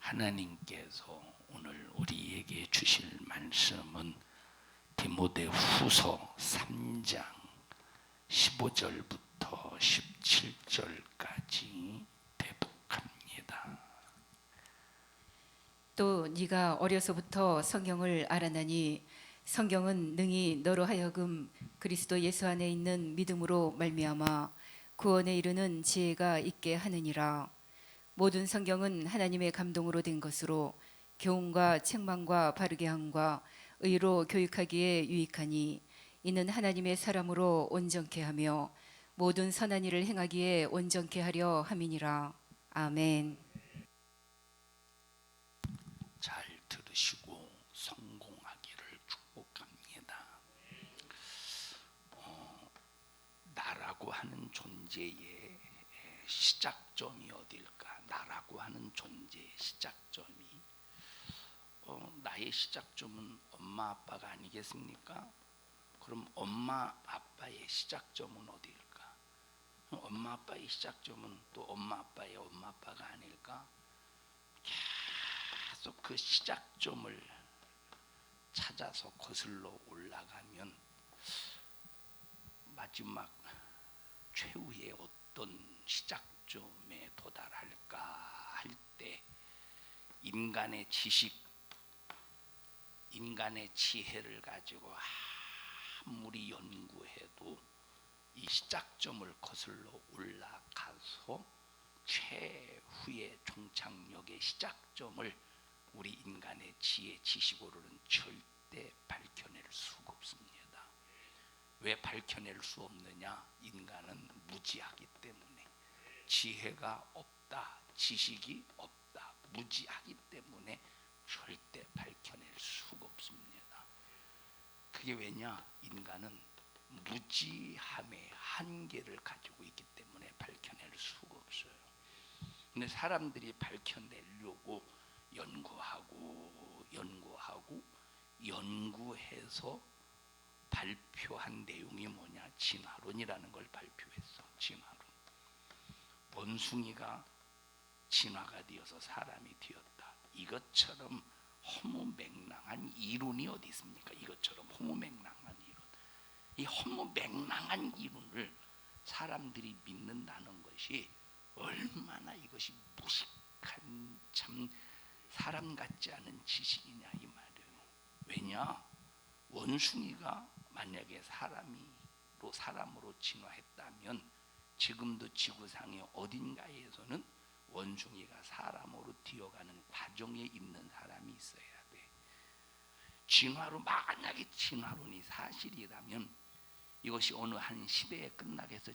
하나님께서 오늘 우리에게 주실 말씀은 디모데후서 3장 15절부터 17절까지 대북합니다. 또 네가 어려서부터 성경을 알아나니 성경은 능히 너로 하여금 그리스도 예수 안에 있는 믿음으로 말미암아 구원에 이르는 지혜가 있게 하느니라. 모든 성경은 하나님의 감동으로 된 것으로 교훈과 책망과 바르게 함과 의로 교육하기에 유익하니 이는 하나님의 사람으로 온전케 하며 모든 선한 일을 행하기에 온전케 하려 함이니라. 아멘. 잘 들으시고 성공하기를 축복합니다. 나라고 하는 존재의 시작점이 어딜까? 나라고 하는 존재의 시작점이 나의 시작점은 엄마 아빠가 아니겠습니까? 그럼 엄마 아빠의 시작점은 어디일까? 엄마 아빠의 시작점은 또 엄마 아빠의 엄마 아빠가 아닐까? 계속 그 시작점을 찾아서 거슬러 올라가면 마지막 최후의 어떤 시작점에 도달할까 할 때 인간의 지식, 인간의 지혜를 가지고 아무리 연구해도 이 시작점을 거슬러 올라가서 최후의 종착역의 시작점을 우리 인간의 지혜, 지식으로는 절대 밝혀낼 수가 없습니다. 왜 밝혀낼 수 없느냐? 인간은 무지하기 때문에. 지혜가 없다, 지식이 없다, 무지하기 때문에 절대 밝혀낼 수가 없습니다. 그게 왜냐? 인간은 무지함의 한계를 가지고 있기 때문에 밝혀낼 수가 없어요. 근데 사람들이 밝혀내려고 연구해서 발표한 내용이 뭐냐? 진화론이라는 걸 발표했어. 진화론. 원숭이가 진화가 되어서 사람이 되었다. 이것처럼 허무맹랑한 이론이 어디 있습니까? 이것처럼 허무맹랑한 이론. 이 허무맹랑한 이론을 사람들이 믿는다는 것이 얼마나 이것이 무식한, 참 사람 같지 않은 지식이냐 이 말이에요. 왜냐? 원숭이가 만약에 사람으로 진화했다면 지금도 지구상의 어딘가에서는 원숭이가 사람으로 되어가는 과정에 있는 사람이 있어야 돼. 만약에 진화론이 사실이라면 이것이 어느 한 시대에 끝나겠어?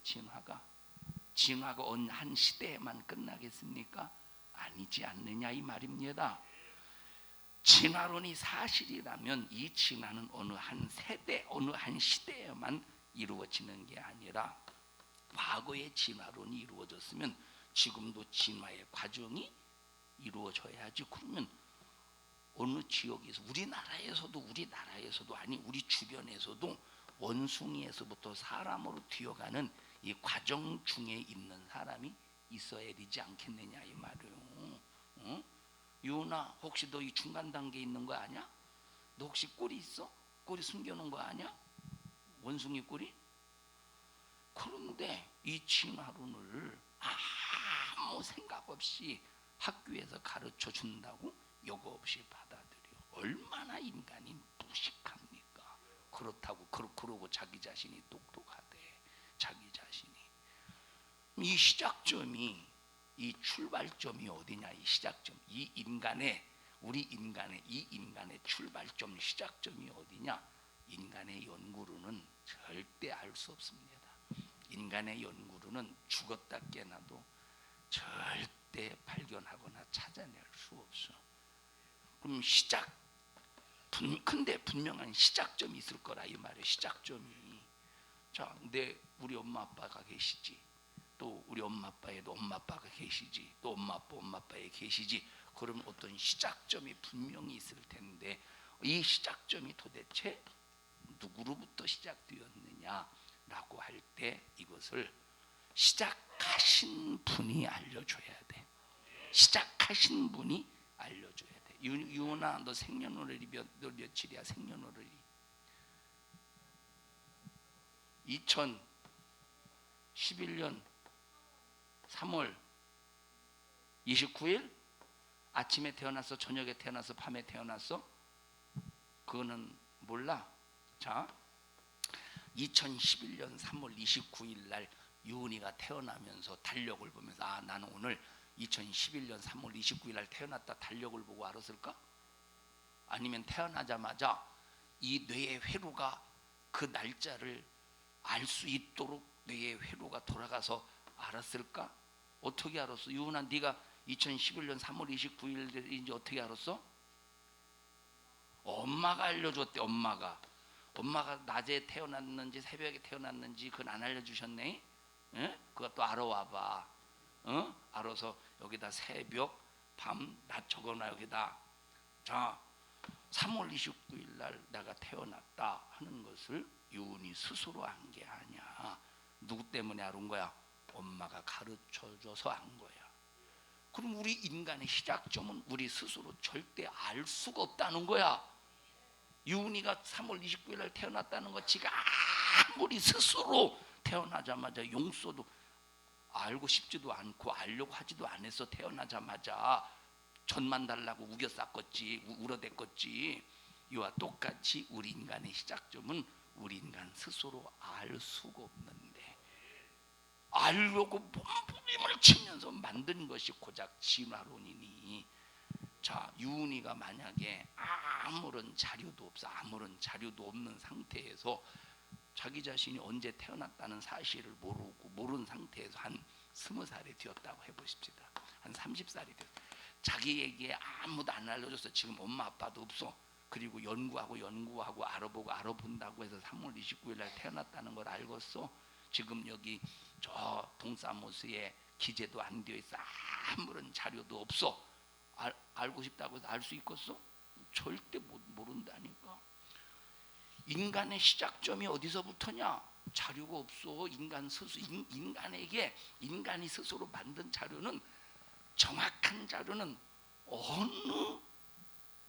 진화가 어느 한 시대에만 끝나겠습니까? 아니지 않느냐 이 말입니다. 진화론이 사실이라면 이 진화는 어느 한 세대, 어느 한 시대에만 이루어지는 게 아니라 과거의 진화론이 이루어졌으면 지금도 진화의 과정이 이루어져야지. 그러면 어느 지역에서 우리나라에서도 아니 우리 주변에서도 원숭이에서부터 사람으로 뛰어가는 이 과정 중에 있는 사람이 있어야 되지 않겠느냐 이 말이에요. 응? 유나, 혹시 너 이 중간 단계에 있는 거 아니야? 너 혹시 꼬리 있어? 꼬리 숨겨놓은 거 아니야? 원숭이 꼬리? 그런데 이 진화론을 아무 생각 없이 학교에서 가르쳐 준다고 요거 없이 받아들여. 얼마나 인간이 무식합니까? 그렇다고 그러고 자기 자신이 똑똑하대. 자기 자신이. 이 시작점이, 이 출발점이 어디냐? 이 시작점, 우리 인간의 출발점, 시작점이 어디냐? 인간의 연구로는 절대 알 수 없습니다. 인간의 연구로는 죽었다 깨나도 절대 발견하거나 찾아낼 수 없어. 그럼 근데 분명한 시작점이 있을 거라 이 말이에요. 시작점이. 자, 근데 우리 엄마 아빠가 계시지. 또 우리 엄마 아빠에도 엄마 아빠가 계시지. 또 엄마 아빠에 계시지. 그럼 어떤 시작점이 분명히 있을 텐데 이 시작점이 도대체 누구로부터 시작되었느냐라고 할 때 이것을 시작하신 분이 알려줘야 돼. 시작하신 분이 알려줘야 돼. 유은아, 너 생년월일이 너 며칠이야? 생년월일이 2011년 3월 29일? 아침에 태어났어? 저녁에 태어났어? 밤에 태어났어? 그거는 몰라. 자, 2011년 3월 29일 날 유은이가 태어나면서 달력을 보면서 아, 나는 오늘 2011년 3월 29일 날 태어났다 달력을 보고 알았을까? 아니면 태어나자마자 이 뇌의 회로가 그 날짜를 알 수 있도록 뇌의 회로가 돌아가서 알았을까? 어떻게 알았어? 유은아, 네가 2011년 3월 29일인지 어떻게 알았어? 엄마가 알려줬대. 엄마가 낮에 태어났는지 새벽에 태어났는지 그건 안 알려주셨네. 예? 그것도 알아와봐. 알아서 여기다 새벽, 밤, 낮 적어놔. 여기다. 자, 3월 29일 날 내가 태어났다 하는 것을 유은이 스스로 한 게 아니야. 누구 때문에 알은 거야? 엄마가 가르쳐줘서 한 거야. 그럼 우리 인간의 시작점은 우리 스스로 절대 알 수가 없다는 거야. 유은이가 3월 29일 날 태어났다는 거 지가 아무리 스스로 태어나자마자 용서도 알고 싶지도 않고 알려고 하지도 않았어. 태어나자마자 전만 달라고 우겨 쌌겠지, 울어댔겠지. 이와 똑같이 우리 인간의 시작점은 우리 인간 스스로 알 수가 없는데 알려고 몸부림을 치면서 만든 것이 고작 진화론이니. 자, 유은이가 만약에 아무런 자료도 없는 상태에서 자기 자신이 언제 태어났다는 사실을 모르는 상태에서 한 20살이 되었다고 해보십시다. 한 30살이 되었다. 자기에게 아무도 안 알려줬어. 지금 엄마 아빠도 없어. 그리고 연구하고 알아본다고 해서 3월 29일 날 태어났다는 걸 알겠어. 지금 여기 저 동사무소에 기재도 안 되어 있어. 아무런 자료도 없어. 알고 싶다고 해서 알 수 있겠어? 절대 모른다니까. 인간의 시작점이 어디서부터냐? 자료가 없어. 인간이 스스로 만든 자료는, 정확한 자료는 어느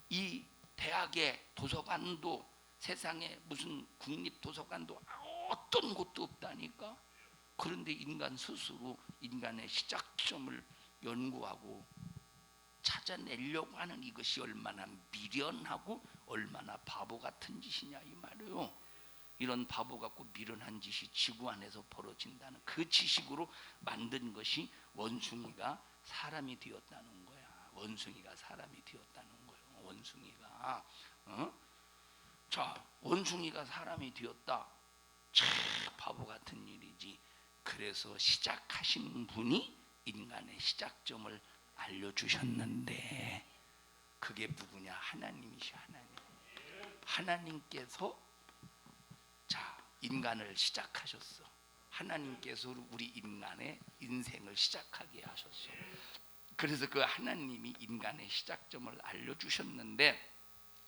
이 대학의 도서관도, 세상에 무슨 국립도서관도 어떤 곳도 없다니까. 그런데 인간 스스로 인간의 시작점을 연구하고 찾아내려고 하는 이것이 얼마나 미련하고 얼마나 바보 같은 짓이냐 이 말이에요. 이런 바보 같고 미련한 짓이 지구 안에서 벌어진다는 그 지식으로 만든 것이 원숭이가 사람이 되었다는 거야. 원숭이가 사람이 되었다는 거예요. 원숭이가 자, 원숭이가 사람이 되었다. 참 바보 같은 일이지. 그래서 시작하신 분이 인간의 시작점을 알려주셨는데 그게 누구냐? 하나님이시. 하나님께서 자, 인간을 시작하셨어. 하나님께서 우리 인간의 인생을 시작하게 하셨어. 그래서 그 하나님이 인간의 시작점을 알려주셨는데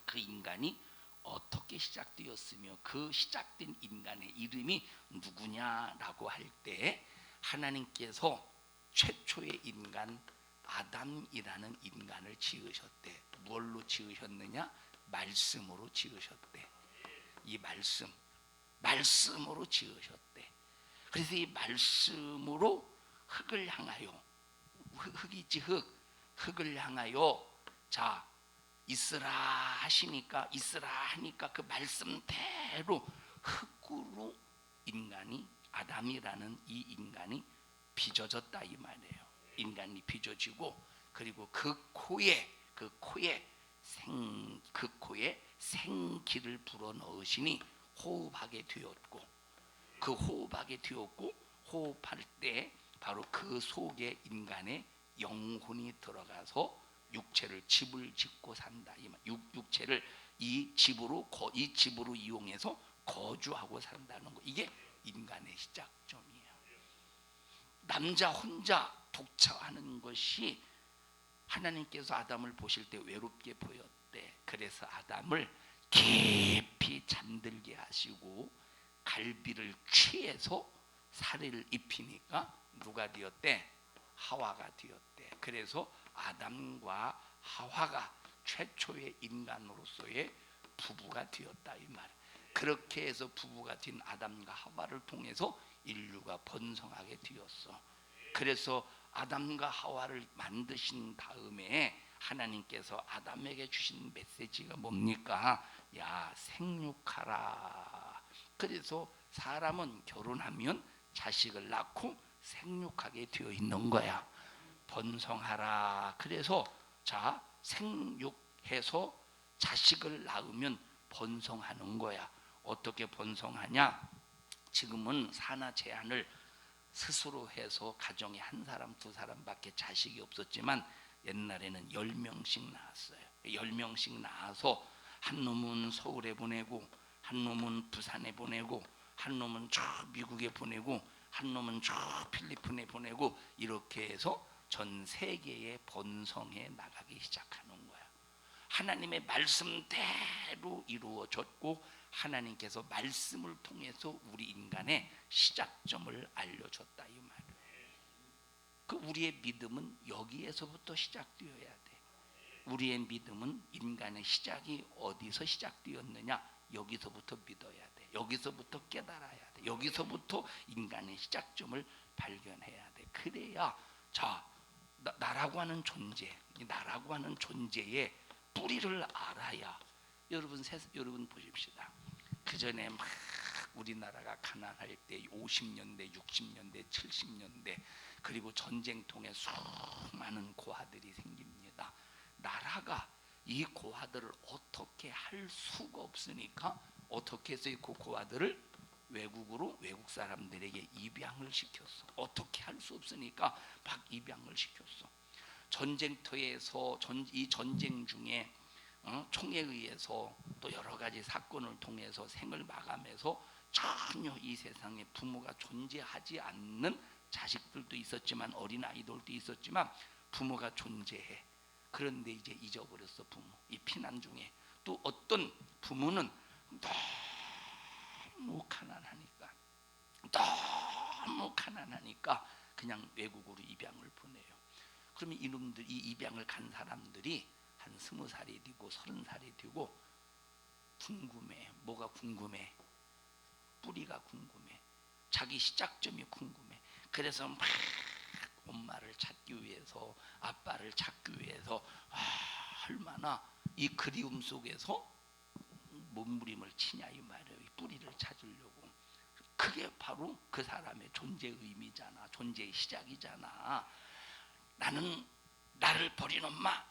그 인간이 어떻게 시작되었으며 그 시작된 인간의 이름이 누구냐라고 할 때 하나님께서 최초의 인간 아담이라는 인간을 지으셨대. 뭘로 지으셨느냐? 말씀으로 지으셨대. 이 말씀으로 지으셨대. 그래서 이 말씀으로 흙을 향하여, 흙이지 흙을 향하여 자 있으라 하시니까, 있으라 하니까 그 말씀대로 흙으로 인간이, 아담이라는 이 인간이 빚어졌다 이 말이에요. 인간이 빚어지고, 그리고 그 코에 생기를 불어 넣으시니 호흡하게 되었고, 그 호흡하게 되었고, 호흡할 때 바로 그 속에 인간의 영혼이 들어가서 육체를 집을 짓고 산다. 육체를 이 집으로 이용해서 거주하고 산다는 거. 이게 인간의 시작점이에요. 남자 혼자 독처하는 것이 하나님께서 아담을 보실 때 외롭게 보였대. 그래서 아담을 깊이 잠들게 하시고 갈비를 취해서 살을 입히니까 누가 되었대? 하와가 되었대. 그래서 아담과 하와가 최초의 인간으로서의 부부가 되었다 이 말. 그렇게 해서 부부가 된 아담과 하와를 통해서 인류가 번성하게 되었어. 그래서 아담과 하와를 만드신 다음에 하나님께서 아담에게 주신 메시지가 뭡니까? 야, 생육하라. 그래서 사람은 결혼하면 자식을 낳고 생육하게 되어 있는 거야. 번성하라. 그래서 자, 생육해서 자식을 낳으면 번성하는 거야. 어떻게 번성하냐? 지금은 산하 제한을 스스로 해서 가정에 한 사람 두 사람밖에 자식이 없었지만 옛날에는 10명씩 낳았어요. 10명씩 낳아서 한 놈은 서울에 보내고 한 놈은 부산에 보내고 한 놈은 저 미국에 보내고 한 놈은 저 필리핀에 보내고 이렇게 해서 전 세계에 번성해 나가기 시작하는 거야. 하나님의 말씀대로 이루어졌고 하나님께서 말씀을 통해서 우리 인간의 시작점을 알려줬다 이 말이에요. 그 우리의 믿음은 여기에서부터 시작되어야 돼. 우리의 믿음은 인간의 시작이 어디서 시작되었느냐, 여기서부터 믿어야 돼. 여기서부터 깨달아야 돼. 여기서부터 인간의 시작점을 발견해야 돼. 그래야 자, 나라고 하는 존재, 나라고 하는 존재의 뿌리를 알아야 여러분 보십시다. 그 전에 막 우리나라가 가난할 때 50년대, 60년대, 70년대 그리고 전쟁 통해 수많은 고아들이 생깁니다. 나라가 이 고아들을 어떻게 할 수가 없으니까 어떻게 해서 그 고아들을 외국 사람들에게 입양을 시켰어. 어떻게 할 수 없으니까 막 입양을 시켰어. 전쟁터에서 이 전쟁 중에 총에 의해서 또 여러 가지 사건을 통해서 생을 마감해서 전혀 이 세상에 부모가 존재하지 않는 자식들도 있었지만 어린아이들도 있었지만 부모가 존재해. 그런데 이제 잊어버렸어 부모. 이 피난 중에 또 어떤 부모는 너무 가난하니까 그냥 외국으로 입양을 보내요. 그러면 이놈들 이 입양을 간 사람들이 한 20살이 되고 30살이 되고 궁금해. 뭐가 궁금해? 뿌리가 궁금해. 자기 시작점이 궁금해. 그래서 막 엄마를 찾기 위해서 아빠를 찾기 위해서 얼마나 이 그리움 속에서 몸부림을 치냐 이 말이에요. 이 뿌리를 찾으려고. 그게 바로 그 사람의 존재 의미잖아. 존재의 시작이잖아. 나는 나를 버린 엄마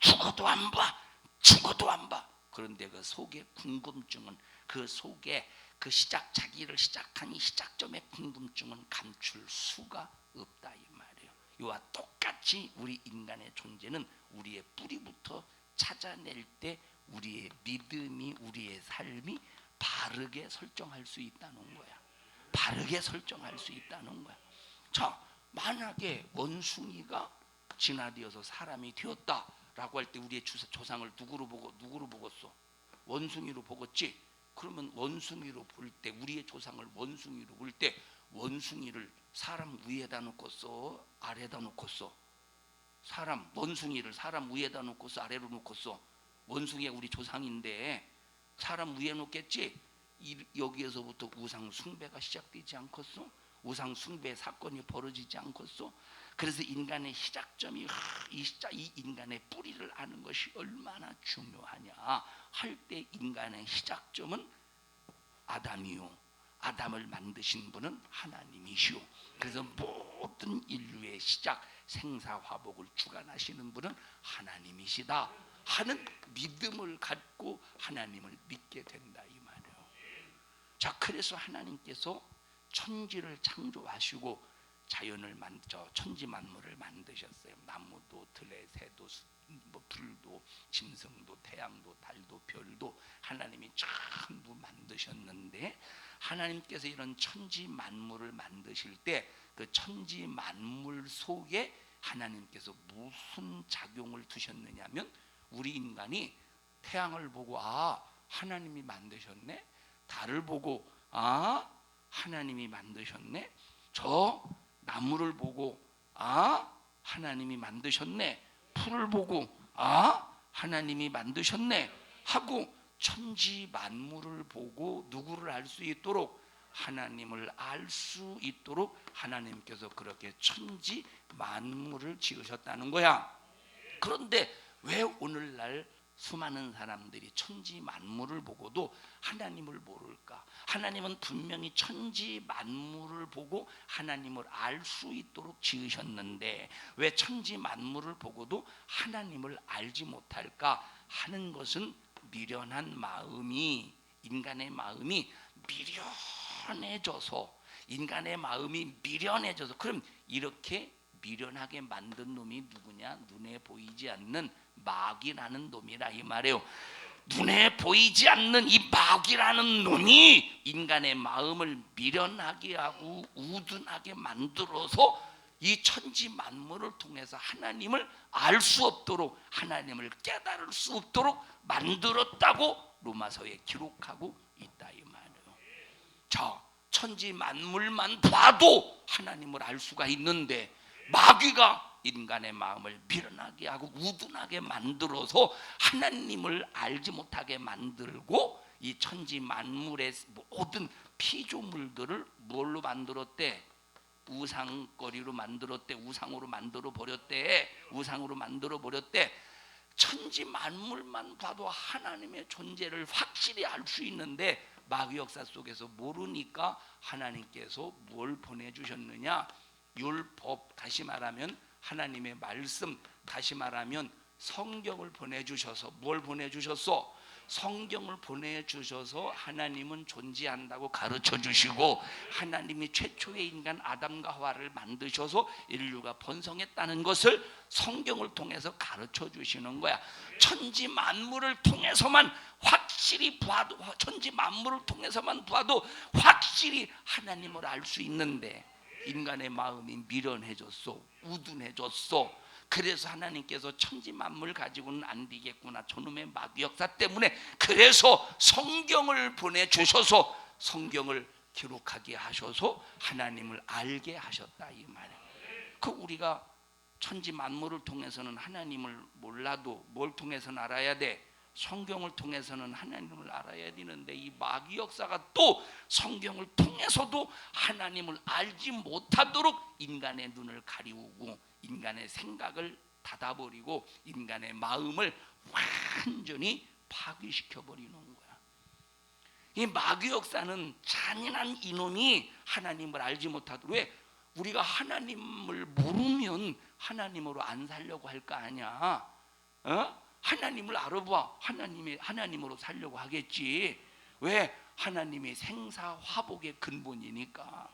죽어도 안 봐. 죽어도 안 봐. 그런데 그 속에 궁금증은 그 속에 그 자기를 시작한 이 시작점의 궁금증은 감출 수가 없다 이 말이에요. 이와 똑같이 우리 인간의 존재는 우리의 뿌리부터 찾아낼 때 우리의 믿음이 우리의 삶이 바르게 설정할 수 있다는 거야. 바르게 설정할 수 있다는 거야. 자, 만약에 원숭이가 진화되어서 사람이 되었다라고 할 때 우리의 조상을 누구로 보겠어? 원숭이로 보겠지. 그러면 원숭이로 볼 때 우리의 조상을 원숭이로 볼 때 원숭이를 사람 위에다 놓겠어? 아래다 놓겠어? 원숭이를 사람 위에다 놓겠어? 아래로 놓겠어? 원숭이가 우리 조상인데 사람 위에 놓겠지. 여기에서부터 우상 숭배가 시작되지 않겠어? 우상 숭배 사건이 벌어지지 않겠어? 그래서 인간의 시작점이 이 인간의 뿌리를 아는 것이 얼마나 중요하냐 할 때 인간의 시작점은 아담이요. 아담을 만드신 분은 하나님이시오. 그래서 모든 인류의 시작 생사화복을 주관하시는 분은 하나님이시다 하는 믿음을 갖고 하나님을 믿게 된다 이 말이에요. 자, 그래서 하나님께서 천지를 창조하시고 자연을 천지 만물을 만드셨어요. 나무도 들에 새도 불도 짐승도 태양도 달도 별도 하나님이 전부 만드셨는데 하나님께서 이런 천지 만물을 만드실 때 그 천지 만물 속에 하나님께서 무슨 작용을 두셨느냐면 우리 인간이 태양을 보고 하나님이 만드셨네. 달을 보고 하나님이 만드셨네. 저 나무를 보고 하나님이 만드셨네. 풀을 보고 하나님이 만드셨네 하고 천지 만물을 보고 누구를 알 수 있도록, 하나님을 알 수 있도록 하나님께서 그렇게 천지 만물을 지으셨다는 거야. 그런데 왜 오늘날 수많은 사람들이 천지 만물을 보고도 하나님을 모를까? 하나님은 분명히 천지 만물을 보고 하나님을 알 수 있도록 지으셨는데 왜 천지 만물을 보고도 하나님을 알지 못할까 하는 것은, 미련한 마음이, 인간의 마음이 미련해져서, 인간의 마음이 미련해져서, 그럼 이렇게 미련하게 만든 놈이 누구냐? 눈에 보이지 않는 마귀라는 놈이라 이 말이에요. 눈에 보이지 않는 이 마귀라는 놈이 인간의 마음을 미련하게 하고 우둔하게 만들어서 이 천지 만물을 통해서 하나님을 알 수 없도록, 하나님을 깨달을 수 없도록 만들었다고 로마서에 기록하고 있다 이 말이에요. 자, 천지 만물만 봐도 하나님을 알 수가 있는데 마귀가 인간의 마음을 미련하게 하고 우둔하게 만들어서 하나님을 알지 못하게 만들고, 이 천지 만물의 모든 피조물들을 뭘로 만들었대? 우상거리로 만들었대. 우상으로 만들어 버렸대. 우상으로 만들어 버렸대. 천지 만물만 봐도 하나님의 존재를 확실히 알 수 있는데 마귀 역사 속에서 모르니까 하나님께서 뭘 보내주셨느냐? 율법, 다시 말하면 하나님의 말씀, 다시 말하면 성경을 보내주셔서, 뭘 보내주셨어? 성경을 보내주셔서 하나님은 존재한다고 가르쳐 주시고, 하나님이 최초의 인간 아담과 하와를 만드셔서 인류가 번성했다는 것을 성경을 통해서 가르쳐 주시는 거야. 천지 만물을 통해서만 확실히 봐도, 천지 만물을 통해서만 봐도 확실히 하나님을 알 수 있는데 인간의 마음이 미련해졌어, 우둔해졌어. 그래서 하나님께서 천지 만물 가지고는 안 되겠구나, 저놈의 마귀 역사 때문에. 그래서 성경을 보내주셔서 성경을 기록하게 하셔서 하나님을 알게 하셨다 이 말이에요. 그 우리가 천지 만물을 통해서는 하나님을 몰라도 뭘 통해서는 알아야 돼? 성경을 통해서는 하나님을 알아야 되는데 이 마귀 역사가 또 성경을 통해서도 하나님을 알지 못하도록 인간의 눈을 가리우고 인간의 생각을 닫아버리고 인간의 마음을 완전히 파괴시켜 버리는 거야. 이 마귀 역사는 잔인한 이놈이 하나님을 알지 못하도록, 왜? 우리가 하나님을 모르면 하나님으로 안 살려고 할 거 아니야. 하나님을 알아봐. 하나님으로 살려고 하겠지. 왜? 하나님이 생사화복의 근본이니까.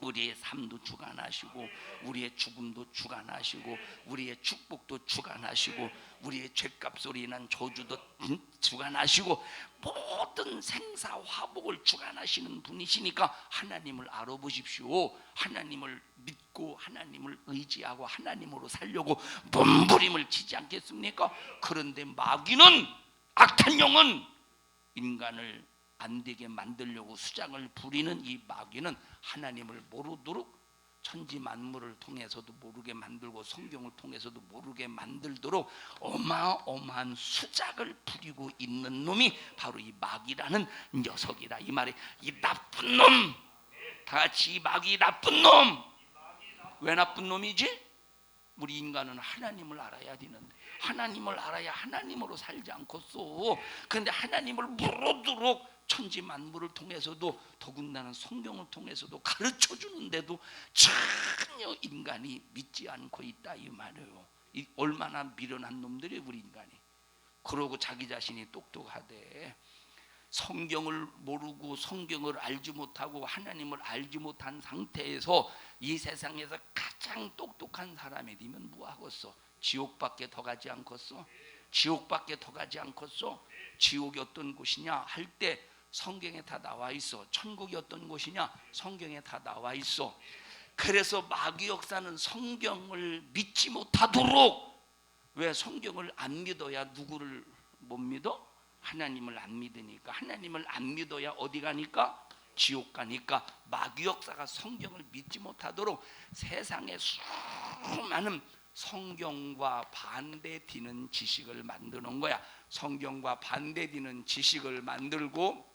우리의 삶도 주관하시고 우리의 죽음도 주관하시고 우리의 축복도 주관하시고 우리의 죄값으로 인한 저주도 주관하시고 모든 생사화복을 주관하시는 분이시니까 하나님을 알아보십시오. 하나님을 믿고 하나님을 의지하고 하나님으로 살려고 몸부림을 치지 않겠습니까? 그런데 마귀는, 악한 영은 인간을 안 되게 만들려고 수작을 부리는 이 마귀는 하나님을 모르도록 천지 만물을 통해서도 모르게 만들고 성경을 통해서도 모르게 만들도록 어마어마한 수작을 부리고 있는 놈이 바로 이 마귀라는 녀석이라 이 말이. 이 나쁜 놈, 다 같이 이 마귀 나쁜 놈. 왜 나쁜 놈이지? 우리 인간은 하나님을 알아야 되는데 하나님을 알아야 하나님으로 살지 않겠소. 그런데 하나님을 모르도록 천지 만물을 통해서도 더군다나 성경을 통해서도 가르쳐 주는데도 전혀 인간이 믿지 않고 있다 이 말이에요. 이 얼마나 미련한 놈들이 우리 인간이. 그러고 자기 자신이 똑똑하대. 성경을 모르고 성경을 알지 못하고 하나님을 알지 못한 상태에서 이 세상에서 가장 똑똑한 사람이 되면 뭐하겠어? 지옥밖에 더 가지 않겠어? 지옥밖에 더 가지 않겠어? 지옥이 어떤 곳이냐 할 때 성경에 다 나와 있어. 천국이 어떤 곳이냐 성경에 다 나와 있어. 그래서 마귀 역사는 성경을 믿지 못하도록, 왜? 성경을 안 믿어야 누구를 못 믿어? 하나님을 안 믿으니까. 하나님을 안 믿어야 어디 가니까? 지옥 가니까. 마귀 역사가 성경을 믿지 못하도록 세상에 수많은 성경과 반대되는 지식을 만드는 거야. 성경과 반대되는 지식을 만들고,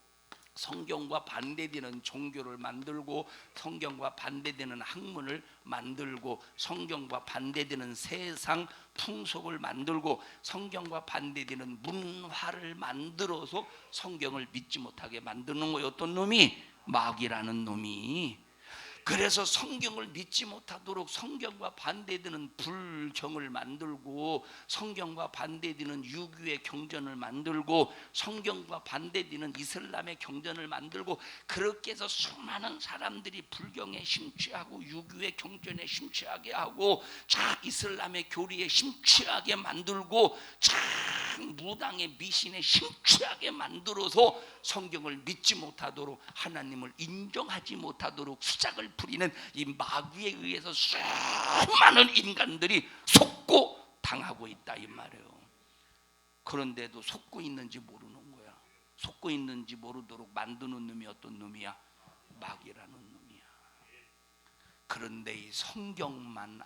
성경과 반대되는 종교를 만들고, 성경과 반대되는 학문을 만들고, 성경과 반대되는 세상 풍속을 만들고, 성경과 반대되는 문화를 만들어서 성경을 믿지 못하게 만드는 거예요. 어떤 놈이? 마귀라는 놈이. 그래서 성경을 믿지 못하도록 성경과 반대되는 불경을 만들고, 성경과 반대되는 유교의 경전을 만들고, 성경과 반대되는 이슬람의 경전을 만들고, 그렇게 해서 수많은 사람들이 불경에 심취하고 유교의 경전에 심취하게 하고, 자 이슬람의 교리에 심취하게 만들고, 자 무당의 미신에 심취하게 만들어서 성경을 믿지 못하도록, 하나님을 인정하지 못하도록 수작을 부리는 이 마귀에 의해서 수많은 인간들이 속고 당하고 있다 이 말이에요. 그런데도 속고 있는지 모르는 거야. 속고 있는지 모르도록 만드는 놈이 어떤 놈이야? 마귀라는 놈이야. 그런데 이 성경만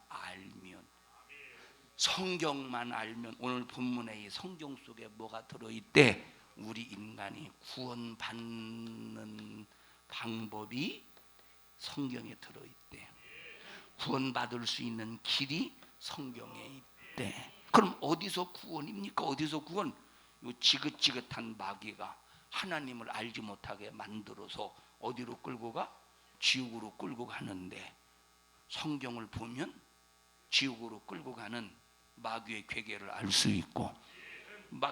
알면 오늘 본문에 이 성경 속에 뭐가 들어있대? 우리 인간이 구원받는 방법이 성경에 들어있대. 구원받을 수 있는 길이 성경에 있대. 그럼 어디서 구원입니까? 어디서 구원? 요 지긋지긋한 마귀가 하나님을 알지 못하게 만들어서 어디로 끌고 가? 지옥으로 끌고 가는데, 성경을 보면 지옥으로 끌고 가는 마귀의 괴계를 알 수 있고,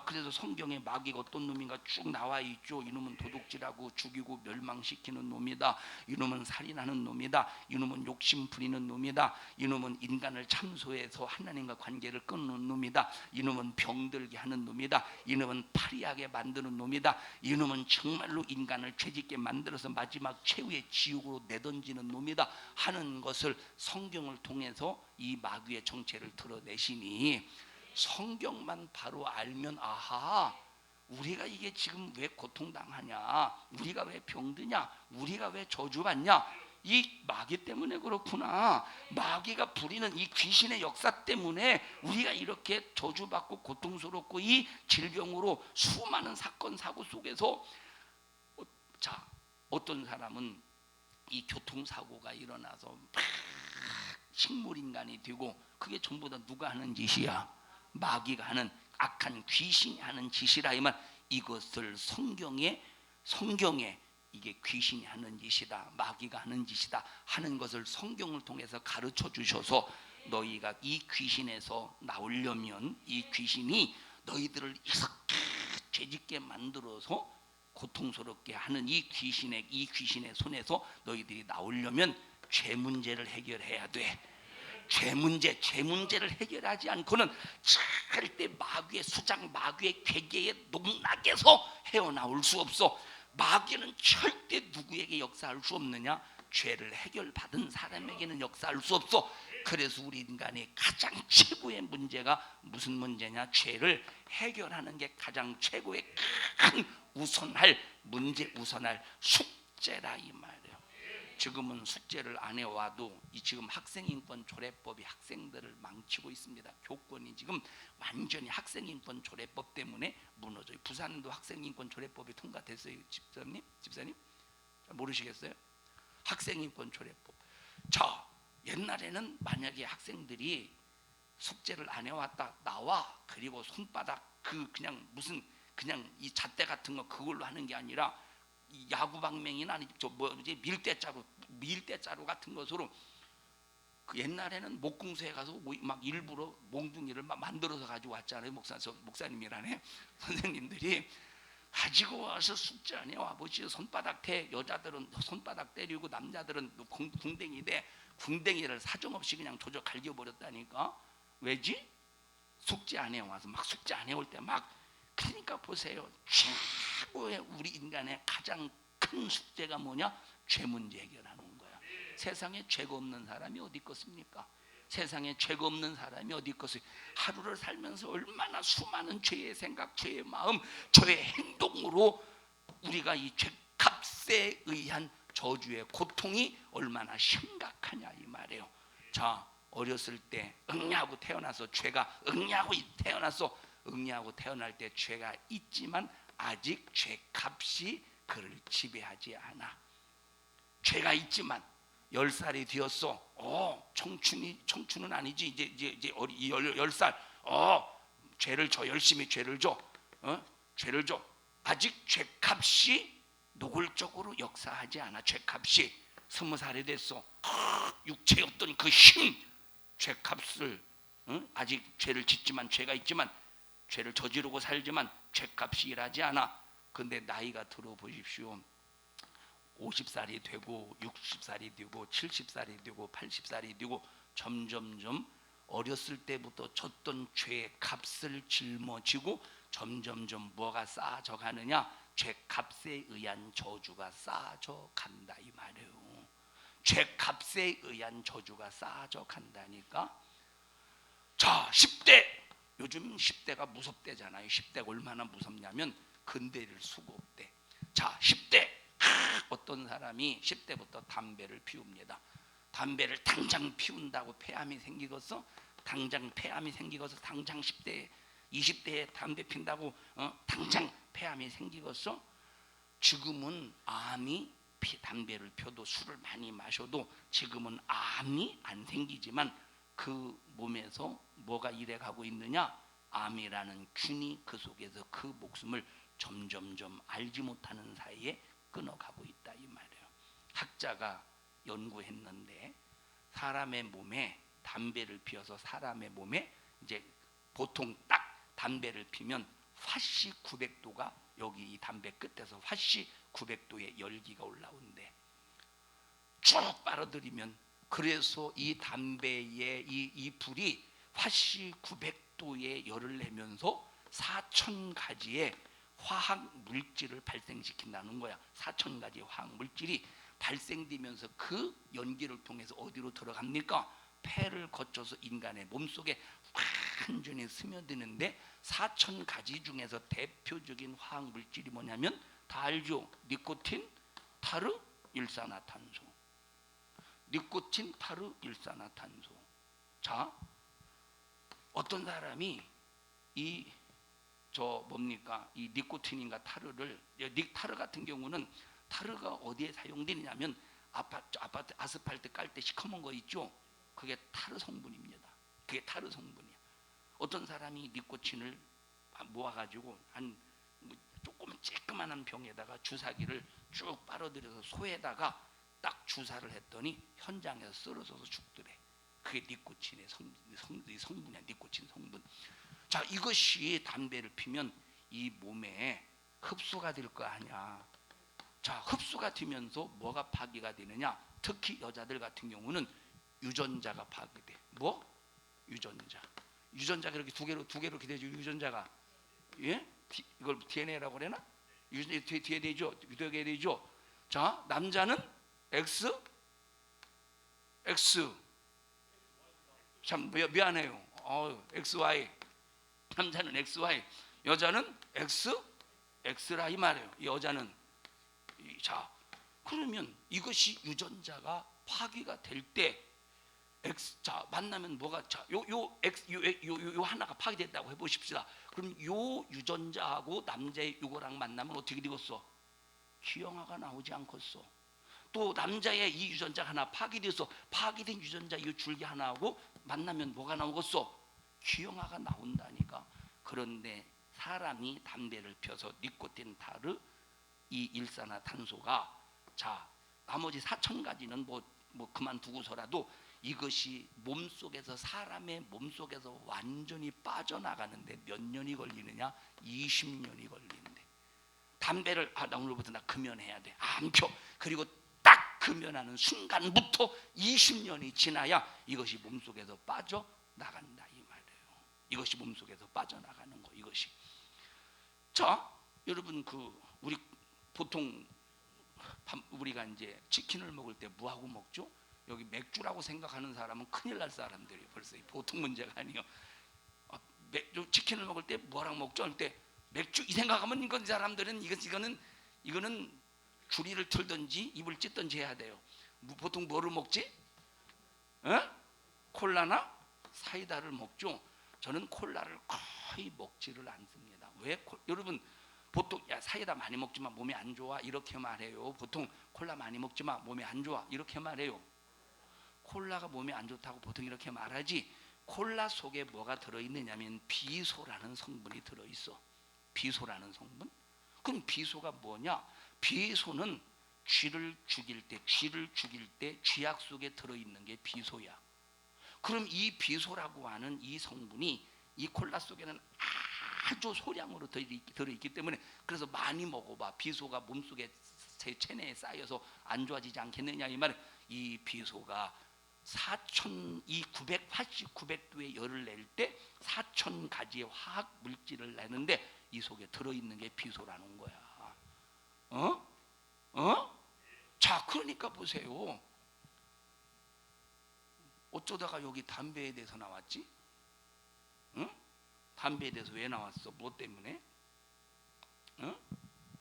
그래서 성경에 마귀가 어떤 놈인가 쭉 나와 있죠. 이놈은 도둑질하고 죽이고 멸망시키는 놈이다. 이놈은 살인하는 놈이다. 이놈은 욕심 부리는 놈이다. 이놈은 인간을 참소해서 하나님과 관계를 끊는 놈이다. 이놈은 병들게 하는 놈이다. 이놈은 파리하게 만드는 놈이다. 이놈은 정말로 인간을 죄짓게 만들어서 마지막 최후의 지옥으로 내던지는 놈이다 하는 것을 성경을 통해서 이 마귀의 정체를 드러내시니, 성경만 바로 알면 아하, 우리가 이게 지금 왜 고통당하냐, 우리가 왜 병드냐, 우리가 왜 저주받냐, 이 마귀 때문에 그렇구나. 마귀가 부리는 이 귀신의 역사 때문에 우리가 이렇게 저주받고 고통스럽고 이 질병으로 수많은 사건 사고 속에서, 자 어떤 사람은 이 교통사고가 일어나서 막 식물인간이 되고, 그게 전부 다 누가 하는 짓이야? 마귀가 하는, 악한 귀신이 하는 짓이라. 이만 이것을 성경에 이게 귀신이 하는 짓이다, 마귀가 하는 짓이다 하는 것을 성경을 통해서 가르쳐 주셔서, 너희가 이 귀신에서 나오려면, 이 귀신이 너희들을 이렇게 죄짓게 만들어서 고통스럽게 하는 이 귀신의 손에서 너희들이 나오려면 죄 문제를 해결해야 돼. 죄 문제를 해결하지 않고는 절대 마귀의 수장, 마귀의 괴계에 농락에서 헤어나올 수 없어. 마귀는 절대 누구에게 역사할 수 없느냐? 죄를 해결받은 사람에게는 역사할 수 없어. 그래서 우리 인간의 가장 최고의 문제가 무슨 문제냐? 죄를 해결하는 게 가장 최고의 큰 우선할 숙제라 이 말이에요. 지금은 숙제를 안 해와도 이 지금 학생인권 조례법이 학생들을 망치고 있습니다. 교권이 지금 완전히 학생인권 조례법 때문에 무너져요. 부산도 학생인권 조례법이 통과됐어요. 집사님 모르시겠어요? 학생인권 조례법. 자, 옛날에는 만약에 학생들이 숙제를 안 해왔다, 나와, 그리고 손바닥 그냥 이 잣대 같은 거 그걸로 하는 게 아니라 야구 방맹이나 밀대자루 같은 것으로, 그 옛날에는 목공소에 가서 막 일부러 몽둥이를 막 만들어서 가지고 왔잖아요. 목사님이라네 선생님들이 가지고 와서 숙제 안 해 와보지. 손바닥 대, 여자들은 손바닥 때리고 남자들은 궁뎅이 대, 궁뎅이를 사정없이 그냥 조져 갈겨버렸다니까. 왜지? 숙제 안 해 와서 막 숙제 안 해올 때 막. 그러니까 보세요. 최고의 우리 인간의 가장 큰 숙제가 뭐냐? 죄 문제 해결하는 거야. 세상에 죄가 없는 사람이 어디 있겠습니까? 세상에 죄가 없는 사람이 어디 있겠어요? 하루를 살면서 얼마나 수많은 죄의 생각, 죄의 마음, 죄의 행동으로 우리가 이 죄값에 의한 저주의 고통이 얼마나 심각하냐 이 말이에요. 자, 어렸을 때 응애하고 태어나서 죄가 응애하고 태어나서 응애하고 태어날 때 죄가 있지만 아직 죄값이 그를 지배하지 않아. 죄가 있지만 10살이 되었어. 청춘은 아니지. 이제 10살. 죄를 줘. 열심히 죄를 줘. 죄를 줘. 아직 죄값이 노골적으로 역사하지 않아. 죄값이 20살이 됐어. 육체의 어떤 그 힘, 죄값을 아직 죄를 짓지만 죄가 있지만 죄를 저지르고 살지만 죄값이 일하지 않아. 근데 나이가 들어 보십시오. 50살이 되고 60살이 되고 70살이 되고 80살이 되고 점점점 어렸을 때부터 졌던 죄의 값을 짊어지고 점점점 뭐가 쌓아져 가느냐? 죄값에 의한 저주가 쌓아져 간다 이 말이에요. 죄값에 의한 저주가 쌓아져 간다니까. 자, 10대. 요즘 10대가 무섭대잖아요. 10대가 얼마나 무섭냐면 근대를 수급대. 자, 10대. 어떤 사람이 10대부터 담배를 피웁니다. 담배를 당장 피운다고 폐암이 생기겠어? 당장 폐암이 생기겠어? 당장 10대, 20대에 담배 핀다고 당장 폐암이 생기겠어? 지금은 암이 담배를 펴도 술을 많이 마셔도 지금은 암이 안 생기지만 그 몸에서 뭐가 일해가고 있느냐? 암이라는 균이 그 속에서 그 목숨을 점점점 알지 못하는 사이에 끊어가고 있다 이 말이에요. 학자가 연구했는데 사람의 몸에 담배를 피워서 사람의 몸에 이제 보통 딱 담배를 피면 화씨 900도가 여기 이 담배 끝에서 화씨 900도의 열기가 올라온대. 쭉 빨아들이면 그래서 이 담배의 이 불이 화씨 900도의 열을 내면서 4,000가지의 화학 물질을 발생시킨다는 거야. 4,000가지의 화학 물질이 발생되면서 그 연기를 통해서 어디로 들어갑니까? 폐를 거쳐서 인간의 몸속에 완전히 스며드는데 4,000가지 중에서 대표적인 화학 물질이 뭐냐면 다 알죠? 니코틴, 타르, 일산화탄소. 니코틴, 타르, 일산화탄소. 자, 어떤 사람이 이 니코틴인가 타르를, 타르 같은 경우는 타르가 어디에 사용되느냐면 아파트 아스팔트 깔 때 시커먼 거 있죠? 그게 타르 성분입니다. 그게 타르 성분이야. 어떤 사람이 니코틴을 모아가지고 한 조금 쬐끄만한 병에다가 주사기를 쭉 빨아들여서 소에다가 딱 주사를 했더니 현장에서 쓰러져서 죽더래. 그게 니코틴의 성분이야. 니코틴 성분. 자, 이것이 담배를 피면 이 몸에 흡수가 될 거 아니야. 자, 흡수가 되면서 뭐가 파괴가 되느냐? 특히 여자들 같은 경우는 유전자가 파괴돼. 뭐? 유전자 그렇게 두 개로 기대죠. 유전자가. 예? 이걸 DNA라고 그러나? DNA죠. 자, 남자는 X. 참 미안해요. XY. 남자는 XY, 여자는 X라 이 말이에요. 여자는. 자, 그러면 이것이 유전자가 파괴가 될 때 자, 만나면 뭐가 요 하나가 파괴됐다고 해보십시다. 그럼 요 유전자하고 남자의 요거랑 만나면 어떻게 되겠어? 기형아가 나오지 않겠어. 또 남자의 이 유전자 하나 파괴돼서 파괴된 유전자 이 줄기 하나하고 만나면 뭐가 나오겠어? 기형아가 나온다니까. 그런데 사람이 담배를 펴서 니코틴, 타르, 이 일산화탄소가 자 나머지 4,000가지는 뭐 그만두고서라도 이것이 몸속에서 사람의 몸속에서 완전히 빠져나가는데 몇 년이 걸리느냐? 20년이 걸리는데. 담배를 나 오늘부터 나 금연해야 돼. 안 펴. 그리고 딱 금연하는 순간부터 20년이 지나야 이것이 몸속에서 빠져나간다 이 말이에요. 이것이 몸속에서 빠져나가는 거 이것이. 자, 여러분 우리 보통 우리가 이제 치킨을 먹을 때 뭐하고 먹죠? 여기 맥주라고 생각하는 사람은 큰일 날 사람들이에요. 벌써 보통 문제가 아니에요. 치킨을 먹을 때 뭐랑 먹죠? 할 때 맥주 이 생각하면 이 사람들은 이거는 주리를 틀든지 입을 찢든지 해야 돼요. 보통 뭐를 먹지? 콜라 콜라나 사이다를 먹죠. 저는 콜라를 거의 먹지를 않습니다. 왜? 여러분 보통 야 사이다 많이 먹지 마 몸에 안 좋아 이렇게 말해요. 보통 콜라 많이 먹지 마 몸에 안 좋아 이렇게 말해요. 콜라가 몸에 안 좋다고 보통 이렇게 말하지. 콜라 속에 뭐가 들어있느냐면 비소라는 성분이 들어있어. 비소라는 성분? 그럼 비소가 뭐냐? 비소는 쥐를 죽일 때 쥐약 속에 들어있는 게 비소야. 그럼 이 비소라고 하는 이 성분이 이 콜라 속에는 아주 소량으로 들어있기 때문에 그래서 많이 먹어봐. 비소가 몸속에 체내에 쌓여서 안 좋아지지 않겠느냐 이 말은. 이 비소가 989도의 열을 낼 때 4000가지의 화학 물질을 내는데 이 속에 들어있는 게 비소라는 거야. 자, 그러니까 보세요. 어쩌다가 여기 담배에 대해서 나왔지? 담배에 대해서 왜 나왔어? 뭐 때문에?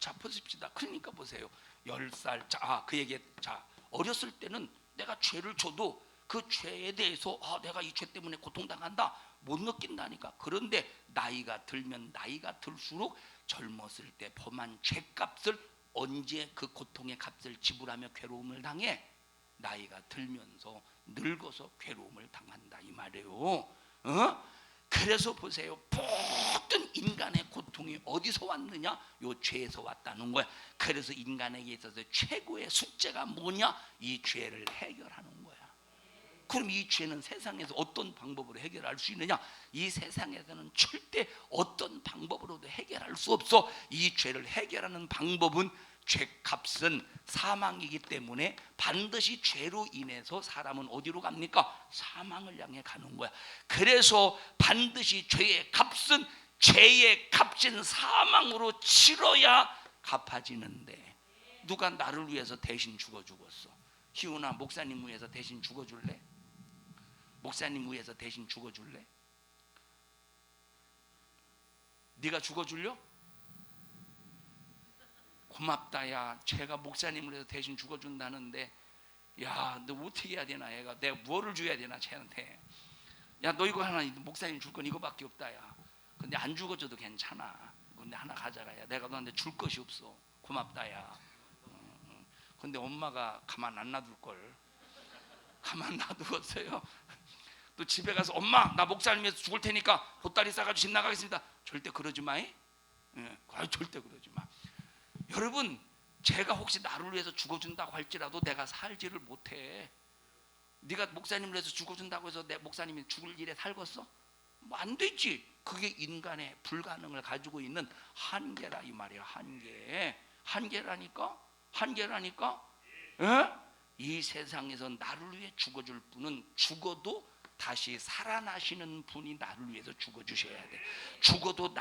자, 보십시다. 그러니까 보세요. 10살, 그 얘기, 어렸을 때는 내가 죄를 져도 그 죄에 대해서 내가 이 죄 때문에 고통당한다 못 느낀다니까. 그런데 나이가 들면 나이가 들수록 젊었을 때 범한 죄값을 언제 그 고통의 값을 지불하며 괴로움을 당해? 나이가 들면서 늙어서 괴로움을 당한다 이 말이에요. 그래서 보세요. 모든 인간의 고통이 어디서 왔느냐? 요 죄에서 왔다는 거야. 그래서 인간에게 있어서 최고의 숙제가 뭐냐? 이 죄를 해결하는 거야. 그럼 이 죄는 세상에서 어떤 방법으로 해결할 수 있느냐? 이 세상에서는 절대 어떤 방법으로도 해결할 수 없어. 이 죄를 해결하는 방법은 죄값은 사망이기 때문에 반드시 죄로 인해서 사람은 어디로 갑니까? 사망을 향해 가는 거야. 그래서 반드시 죄의 값인 사망으로 치러야 갚아지는데 누가 나를 위해서 대신 죽어 죽었어? 희훈아, 목사님 위해서 대신 죽어 줄래? 목사님 위해서 대신 죽어 줄래? 네가 죽어 줄려? 고맙다. 야, 제가 목사님을 해서 대신 죽어준다는데 야, 너 어떻게 해야 되나? 얘가 내가 뭐를 줘야 되나 쟤한테. 야, 너 이거 하나 목사님 줄 건 이거밖에 없다. 야, 근데 안 죽어줘도 괜찮아. 근데 하나 가져가. 야, 내가 너한테 줄 것이 없어. 고맙다. 야, 근데 엄마가 가만 안 놔둘 걸. 가만 놔두었어요. 또 집에 가서 엄마 나 목사님 위해서 죽을 테니까 보따리 싸가지고 집 나가겠습니다. 절대 그러지 마. 절대 그러지 마. 여러분, 제가 혹시 나를 위해서 죽어준다고 할지라도 내가 살지를 못해. 네가 목사님을 위해서 죽어준다고 해서 내 목사님이 죽을 일에 살겠어? 뭐 안 되지. 그게 인간의 불가능을 가지고 있는 한계라 이 말이야. 한계라니까. 이 세상에서 나를 위해 죽어줄 분은 죽어도 다시 살아나시는 분이 나를 위해서 죽어주셔야 돼. 죽어도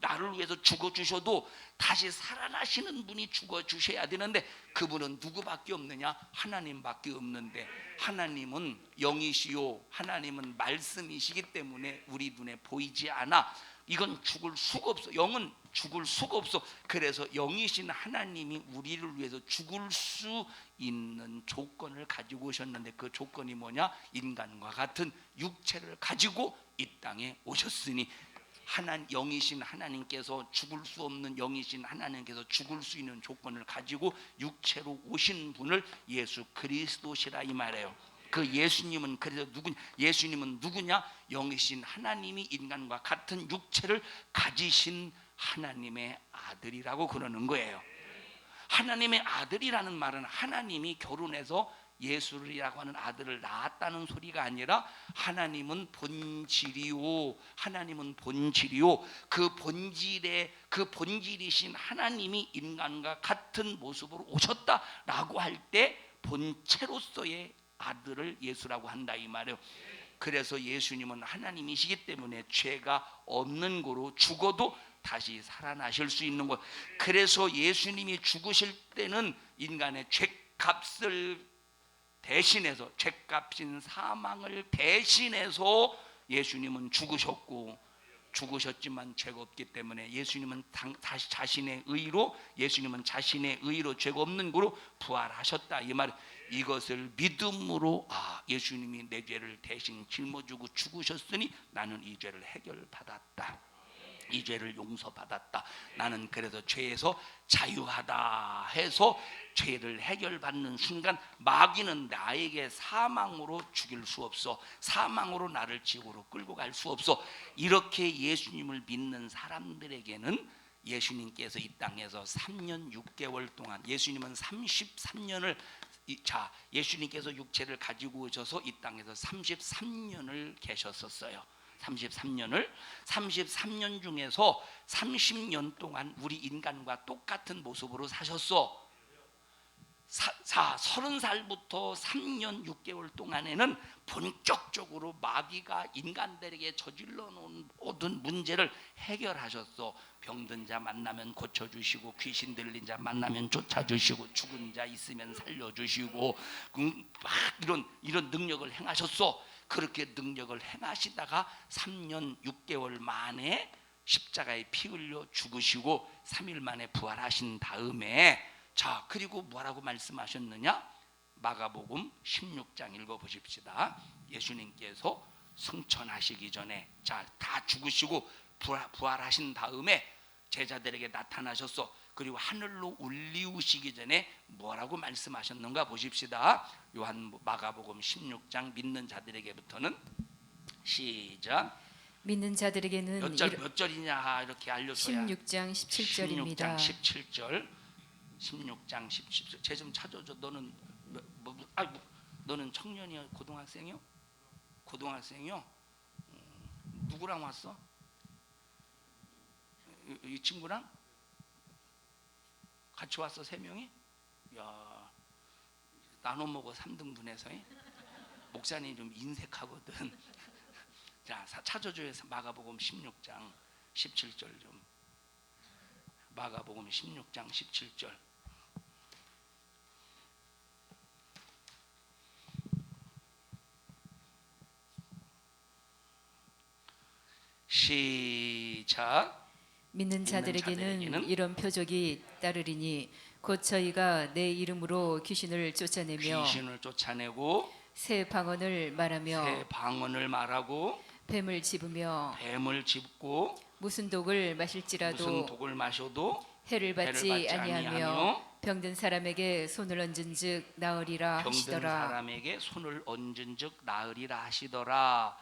나를 위해서 죽어주셔도 다시 살아나시는 분이 죽어주셔야 되는데 그분은 누구밖에 없느냐? 하나님밖에 없는데 하나님은 영이시요 하나님은 말씀이시기 때문에 우리 눈에 보이지 않아. 이건 죽을 수가 없어. 영은 죽을 수가 없어. 그래서 영이신 하나님이 우리를 위해서 죽을 수 있는 조건을 가지고 오셨는데 그 조건이 뭐냐? 인간과 같은 육체를 가지고 이 땅에 오셨으니 영이신 하나님께서 죽을 수 없는 영이신 하나님께서 죽을 수 있는 조건을 가지고 육체로 오신 분을 예수 그리스도시라 이 말이에요. 그 예수님은 그래서 예수님은 누구냐? 영이신 하나님이 인간과 같은 육체를 가지신 하나님의 아들이라고 그러는 거예요. 하나님의 아들이라는 말은 하나님이 결혼해서 예수라고 하는 아들을 낳았다는 소리가 아니라 하나님은 본질이요 그 본질이신 하나님이 인간과 같은 모습으로 오셨다라고 할 때 본체로서의 아들을 예수라고 한다 이 말이에요. 그래서 예수님은 하나님이시기 때문에 죄가 없는 거로 죽어도 다시 살아나실 수 있는 것. 그래서 예수님이 죽으실 때는 인간의 죄값을 대신해서 죄값인 사망을 대신해서 예수님은 죽으셨고 죽으셨지만 죄가 없기 때문에 예수님은 자신의 의로 죄가 없는 거로 부활하셨다 이 말. 이것을 믿음으로 예수님이 내 죄를 대신 짊어지고 죽으셨으니 나는 이 죄를 해결받았다. 이 죄를 용서받았다. 나는 그래서 죄에서 자유하다 해서 죄를 해결받는 순간 마귀는 나에게 사망으로 죽일 수 없어. 사망으로 나를 지옥으로 끌고 갈 수 없어. 이렇게 예수님을 믿는 사람들에게는 예수님께서 이 땅에서 3년 6개월 동안 예수님은 33년을 예수님께서 육체를 가지고 오셔서 이 땅에서 33년을 계셨었어요. 33년 중에서 30년 동안 우리 인간과 똑같은 모습으로 사셨어. 30살부터 3년 6개월 동안에는 본격적으로 마귀가 인간들에게 저질러 놓은 모든 문제를 해결하셨어. 병든 자 만나면 고쳐주시고, 귀신 들린 자 만나면 쫓아주시고, 죽은 자 있으면 살려주시고, 이런 능력을 행하셨어. 그렇게 능력을 행하시다가 3년 6개월 만에 십자가에 피 흘려 죽으시고 3일 만에 부활하신 다음에, 자, 그리고 뭐라고 말씀하셨느냐? 마가복음 16장 읽어보십시다. 예수님께서 승천하시기 전에 다 죽으시고 부활하신 다음에 제자들에게 나타나셨어. 그리고 하늘로 올리우시기 전에 뭐라고 말씀하셨는가 보십시다. 마가복음 16장 믿는 자들에게부터는 시작. 믿는 자들에게는 몇 절이냐 이렇게 알려줘야. 16장 17절입니다. 16장 17절. 쟤 좀 찾아줘. 너는 너는 청년이야? 고등학생이요? 고등학생이요? 누구랑 왔어? 이 친구랑 같이 왔어? 3명이? 야, 나눠 먹어 3등분해서. 목사님 좀 인색하거든. 자, 찾아줘요. 마가복음 16장 17절 좀. 마가복음 16장 17절. 시작. 믿는 자들에게는 이런 표적이 따르리니 곧 저희가 내 이름으로 귀신을 쫓아내고 새 방언을 말하고 뱀을 집고 무슨 독을 마셔도 해를 받지 아니하며 병든 사람에게 손을 얹은즉 나으리라 하시더라.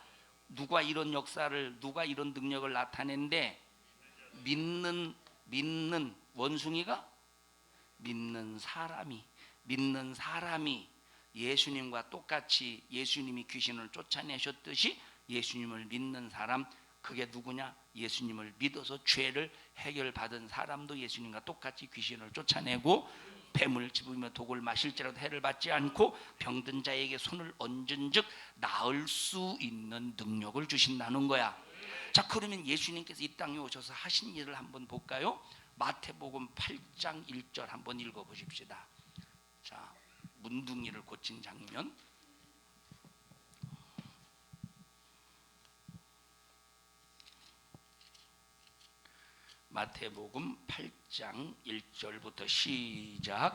누가 이런 역사를, 누가 이런 능력을 나타낸데? 믿는 원숭이가? 믿는 사람이 예수님과 똑같이 예수님이 귀신을 쫓아내셨듯이 예수님을 믿는 사람, 그게 누구냐? 예수님을 믿어서 죄를 해결받은 사람도 예수님과 똑같이 귀신을 쫓아내고 뱀을 집으며 독을 마실지라도 해를 받지 않고 병든 자에게 손을 얹은즉 나을 수 있는 능력을 주신다는 거야. 자, 그러면 예수님께서 이 땅에 오셔서 하신 일을 한번 볼까요? 마태복음 8장 1절 한번 읽어보십시다. 자, 문둥이를 고친 장면. 마태복음 8장 1절부터 시작.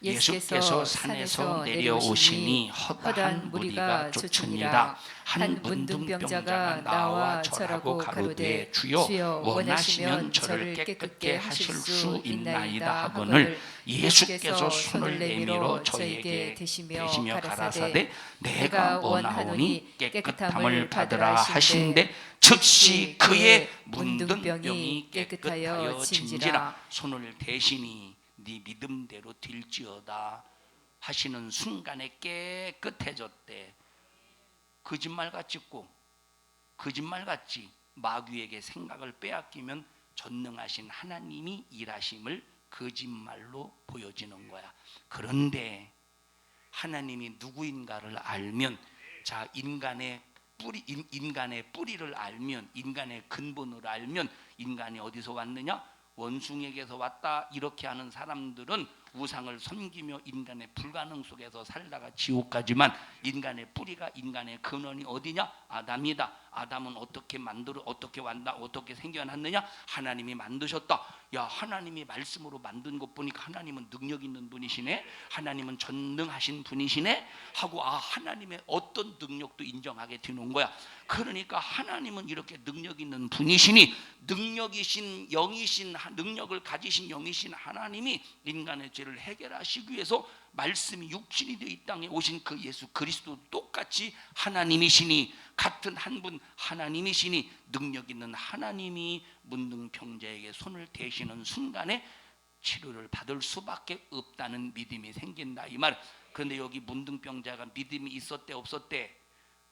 예수께서 산에서 내려오시니 허다한 무리가 쫓으니라. 한 문둥병자가 나와 절하고 가로되 주여 원하시면 저를 깨끗게 하실 수 있나이다 하거늘 예수께서 손을 내밀어 저에게 대시며 가라사대 내가 원하노니 깨끗함을 받으라 하신대 즉시 그의 문둥병이 깨끗하여 진지라. 손을 대시니 네 믿음대로 될지어다 하시는 순간에 깨끗해졌대. 거짓말같이 마귀에게 생각을 빼앗기면 전능하신 하나님이 일하심을 거짓말로 보여지는 거야. 그런데 하나님이 누구인가를 알면, 자, 인간의 뿌리를 알면, 인간의 근본을 알면, 인간이 어디서 왔느냐? 원숭이에게서 왔다. 이렇게 하는 사람들은 우상을 섬기며 인간의 불가능 속에서 살다가 지옥 가지만 인간의 뿌리가, 인간의 근원이 어디냐? 아담이다. 아담은 어떻게 왔다, 어떻게 생겨났느냐? 하나님이 만드셨다. 야, 하나님이 말씀으로 만든 것 보니까 하나님은 능력 있는 분이시네, 하나님은 전능하신 분이시네 하고, 하나님의 어떤 능력도 인정하게 되는 거야. 그러니까 하나님은 이렇게 능력 있는 분이시니, 능력이신 영이신, 능력을 가지신 영이신 하나님이 인간의 죄를 해결하시기 위해서 말씀이 육신이 되어 이 땅에 오신 그 예수 그리스도 똑같이 하나님이시니, 같은 한 분 하나님이시니, 능력 있는 하나님이 문둥병자에게 손을 대시는 순간에 치료를 받을 수밖에 없다는 믿음이 생긴다 이 말. 그런데 여기 문둥병자가 믿음이 있었대 없었대?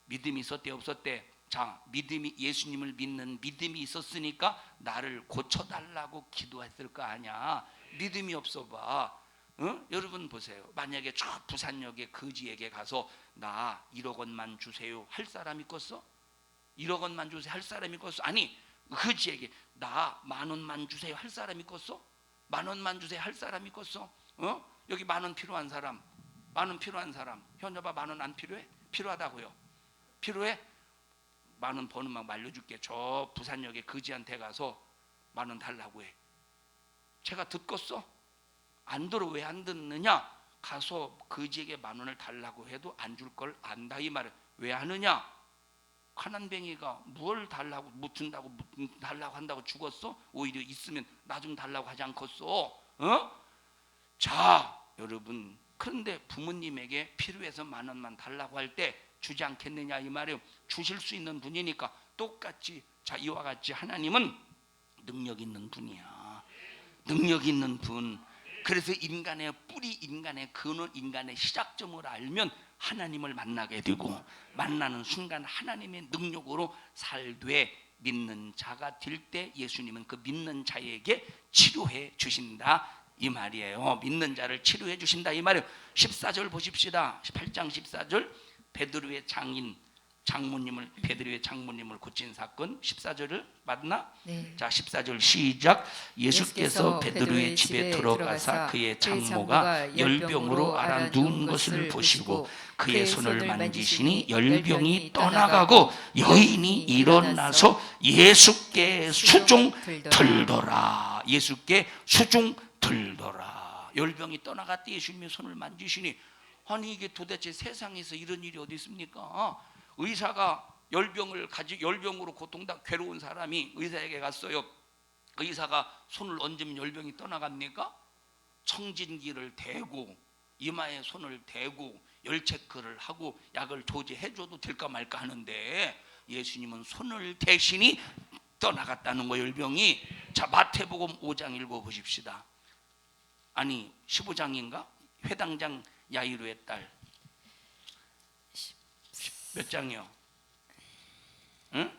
믿음이 있었대 없었대? 자, 믿음이, 예수님을 믿는 믿음이 있었으니까 나를 고쳐달라고 기도했을 거 아니야. 믿음이 없어 봐. 여러분 보세요. 만약에 저 부산역의 거지에게 가서 나 1억 원만 주세요 할 사람이 있겠어? 1억 원만 주세요 할 사람이 있겠어? 아니, 거지에게 나 10,000원만 주세요 할 사람이 있겠어? 10,000원만 주세요 할 사람이 있겠어? 여기 10,000원 필요한 사람, 10,000원 필요한 사람, 현여봐 10,000원 안 필요해? 필요하다고요. 필요해? 10,000원 버는 막 말려줄게. 저 부산역의 거지한테 가서 10,000원 달라고 해. 제가 듣겠어? 안 들어. 왜 안 듣느냐? 가서 거지에게 10,000원을 달라고 해도 안 줄 걸 안다 이 말을. 왜 하느냐? 가난뱅이가 뭘 달라고, 못 준다고 달라고 한다고 죽었어? 오히려 있으면 나 좀 달라고 하지 않겠어? 자, 여러분, 그런데 부모님에게 필요해서 10,000원만 달라고 할 때 주지 않겠느냐 이 말이에요. 주실 수 있는 분이니까. 똑같이, 자, 이와 같이 하나님은 능력 있는 분이야. 능력 있는 분. 그래서 인간의 뿌리, 인간의 근원, 인간의 시작점을 알면 하나님을 만나게 되고, 만나는 순간 하나님의 능력으로 살되 믿는 자가 될 때 예수님은 그 믿는 자에게 치료해 주신다 이 말이에요. 믿는 자를 치료해 주신다 이 말이에요. 14절 보십시다. 8장 14절. 베드로의 베드로의 장모님을 고친 사건 14절을 맞나? 네. 자, 14절 시작. 예수께서 베드로의 집에 들어가사 그의 장모가 열병으로 앓아 누운 것을 보시고 그의 손을 만지시니 열병이 떠나가고 여인이 일어나서 예수께 수중 들더라. 예수께 수중 들더라. 열병이 떠나갔대. 예수님의 손을 만지시니. 아니, 이게 도대체 세상에서 이런 일이 어디 있습니까? 의사가 열병으로 괴로운 사람이 의사에게 갔어요. 의사가 손을 얹으면 열병이 떠나갑니까? 청진기를 대고 이마에 손을 대고 열 체크를 하고 약을 조제해줘도 될까 말까 하는데 예수님은 손을 대시니 떠나갔다는 거, 열병이. 자, 마태복음 5장 읽어보십시다. 아니, 15장인가? 회당장 야이로의 딸 몇 장이요? 응?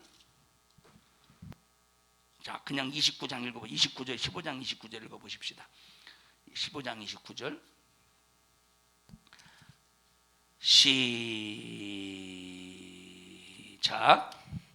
자, 그냥 29장 읽어보. 29절, 15장 29절 읽어보십시다. 15장 29절 시작.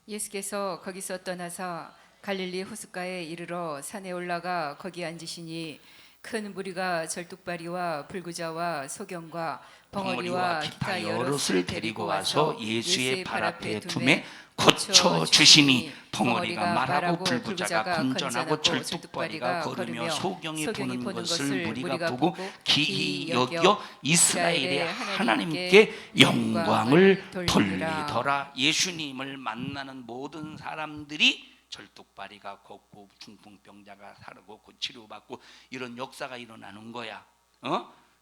예수께서 거기서 떠나서 갈릴리 호숫가에 이르러 산에 올라가 거기 앉으시니 큰 무리가 절뚝발이와 불구자와 소경과 벙어리와 기타 여럿을 데리고 와서 예수의 발 앞에 두매 고쳐 주시니 벙어리가 말하고 불구자가 건전하고 절뚝발이가 걸으며 소경이 보는 것을 무리가 보고 기이 여겨 이스라엘의 하나님께 영광을 돌리더라. 예수님을 만나는 모든 사람들이 절뚝발이가 걷고 중풍병자가 사르고 치료받고 이런 역사가 일어나는 거야.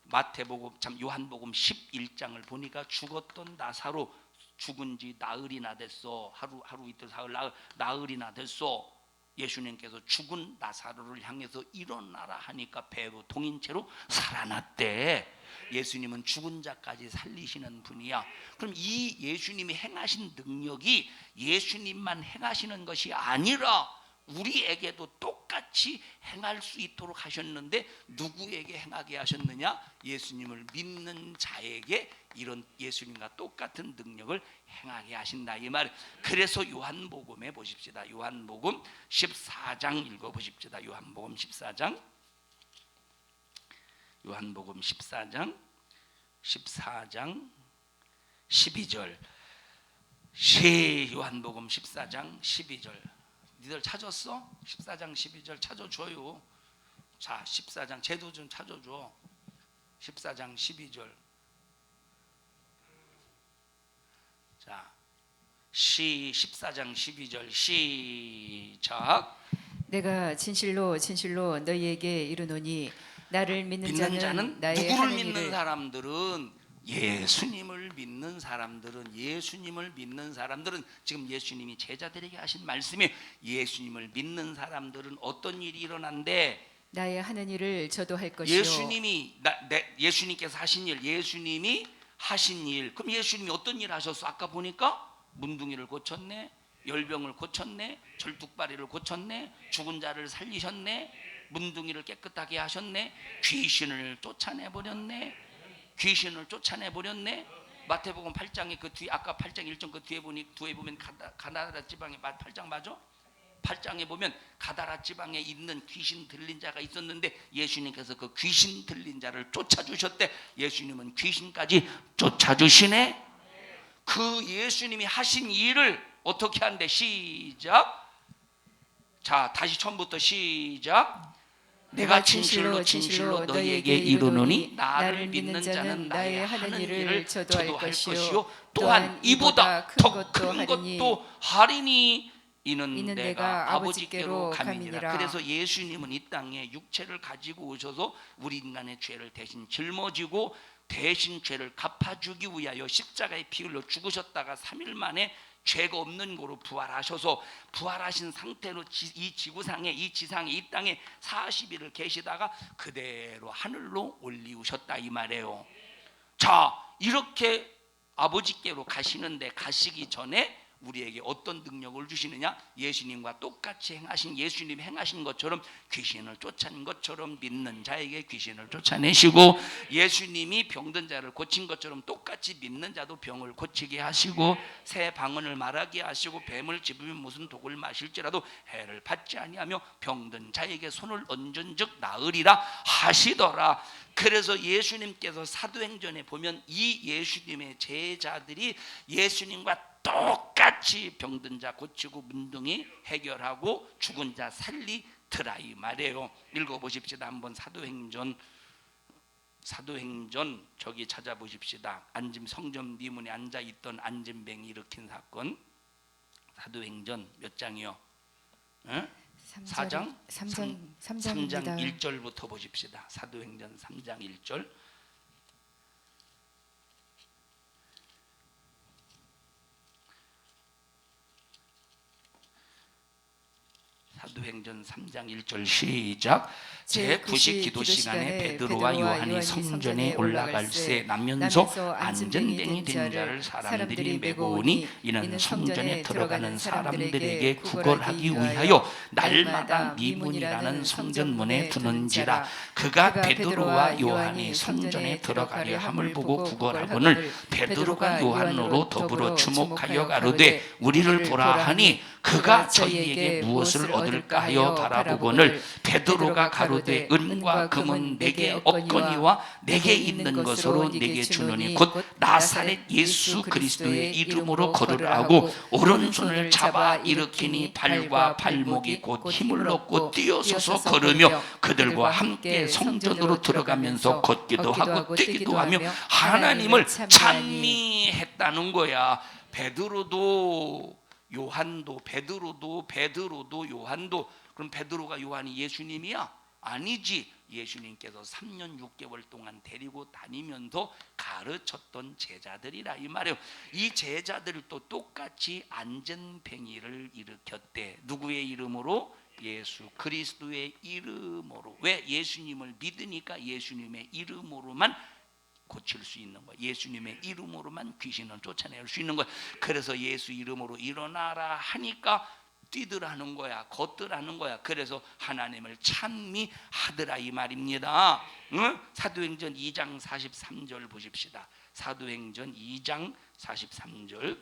마태복음, 요한복음 11장을 보니까 죽었던 나사로 죽은 지 나흘이나 됐어. 하루 이틀 사흘 나흘이나 됐어. 예수님께서 죽은 나사로를 향해서 일어나라 하니까 배로 동인 채로 살아났대. 예수님은 죽은 자까지 살리시는 분이야. 그럼 이 예수님이 행하신 능력이 예수님만 행하시는 것이 아니라 우리에게도 똑같이 행할 수 있도록 하셨는데 누구에게 행하게 하셨느냐? 예수님을 믿는 자에게 이런 예수님과 똑같은 능력을 행하게 하신다 이 말. 그래서 요한복음에 보십시다. 요한복음 14장 읽어보십시다. 요한복음 14장 요한복음 14장 12절. 시 요한복음 14장 12절. 니들 찾았어? 14장 12절 찾아줘요. 자, 14장 쟤도 좀 찾아줘. 14장 12절. 자, 14장 12절 시작. 내가 진실로 진실로 너희에게 이르노니 나를 믿는 자는 나의 누구를 하는 믿는 일을 사람들은 예수님을 믿는 사람들은 지금 예수님이 제자들에게 하신 말씀이 예수님을 믿는 사람들은 어떤 일이 일어난대? 나의 하는 일을 저도 할 것이요. 예수님께서 하신 일, 예수님이 하신 일. 그럼 예수님이 어떤 일 하셨어? 아까 보니까 문둥이를 고쳤네, 열병을 고쳤네, 절뚝발이를 고쳤네, 죽은 자를 살리셨네, 문둥이를 깨끗하게 하셨네, 귀신을 쫓아내 버렸네. 마태복음 8장의 그 뒤, 아까 8장 1절 그 뒤에 보면 가나다 지방의 8장 맞아? 8장에 보면 가다라 지방에 있는 귀신 들린 자가 있었는데 예수님께서 그 귀신 들린 자를 쫓아주셨대. 예수님은 귀신까지 쫓아주시네. 그 예수님이 하신 일을 어떻게 한대? 시작. 자, 다시 처음부터 시작. 내가 진실로 너희에게 이르노니 나를 믿는 자는 나의 하는 일을 저도 할 것이요 또한 이보다 더 큰 것도 하리니 이는 내가 아버지께로 감이니라. 그래서 예수님은 이 땅에 육체를 가지고 오셔서 우리 인간의 죄를 대신 짊어지고 대신 죄를 갚아주기 위하여 십자가의 피 흘려 죽으셨다가 3일 만에 죄가 없는 거로 부활하셔서 부활하신 상태로 이 지구상에, 이 지상에, 이 땅에 40일을 계시다가 그대로 하늘로 올리우셨다 이 말이에요. 자, 이렇게 아버지께로 가시는데 가시기 전에 우리에게 어떤 능력을 주시느냐? 예수님과 똑같이 행하신, 예수님 행하신 것처럼 귀신을 쫓아낸 것처럼 믿는 자에게 귀신을 쫓아내시고, 예수님이 병든 자를 고친 것처럼 똑같이 믿는 자도 병을 고치게 하시고, 새 방언을 말하게 하시고, 뱀을 집으면 무슨 독을 마실지라도 해를 받지 아니하며 병든 자에게 손을 얹은즉 나으리라 하시더라. 그래서 예수님께서 사도행전에 보면 이 예수님의 제자들이 예수님과 똑같이 병든 자 고치고 문둥이 해결하고 죽은 자 살리더라 이 말이에요. 읽어보십시다. 한번 사도행전 저기 찾아보십시다. 성전 미문에 앉아있던 안진뱅이 일으킨 사건. 사도행전 몇 장이요? 4장? 3장 1절부터 보십시다. 사도행전 3장 1절. 사도행전 3장 1절 시작. 제9식 기도 시간에 베드로와 요한이 성전에 올라갈새 나면서 안전뱅이 된 자를 사람들이 메고 오니 이는 성전에 들어가는 사람들에게 구걸하기 위하여 날마다 미문이라는 성전문에 두는지라. 그가 베드로와 요한이 성전에 들어가려 함을 보고 구걸하거늘 베드로가 요한으로 더불어 주목하여 가로되 우리를 보라 하니 그가 저희에게 무엇을 얻을까 하여 바라보거늘 베드로가 가로되 은과 금은 내게 없거니와 내게 있는 것으로 내게 주노니 곧 나사렛 예수 그리스도의 이름으로 걸으라고 오른손을 잡아 일으키니 발과 발목이 곧 힘을 얻고 뛰어서서 걸으며 그들과 함께 성전으로 들어가면서 걷기도 하고 뛰기도 하며 하나님을 찬미했다는 거야. 베드로도 요한도 요한도. 그럼 베드로가 요한이 예수님이야? 아니지. 예수님께서 3년 6개월 동안 데리고 다니면서 가르쳤던 제자들이라 이 말이에요. 이 제자들도 똑같이 안전뱅이를 일으켰대. 누구의 이름으로? 예수 그리스도의 이름으로. 왜? 예수님을 믿으니까 예수님의 이름으로만 고칠 수 있는 거야. 예수님의 이름으로만 귀신을 쫓아낼 수 있는 거야. 그래서 예수 이름으로 일어나라 하니까 뛰더라는 거야. 걷더라는 거야. 그래서 하나님을 찬미하더라 이 말입니다. 응? 사도행전 2장 43절 보십시다. 사도행전 2장 43절.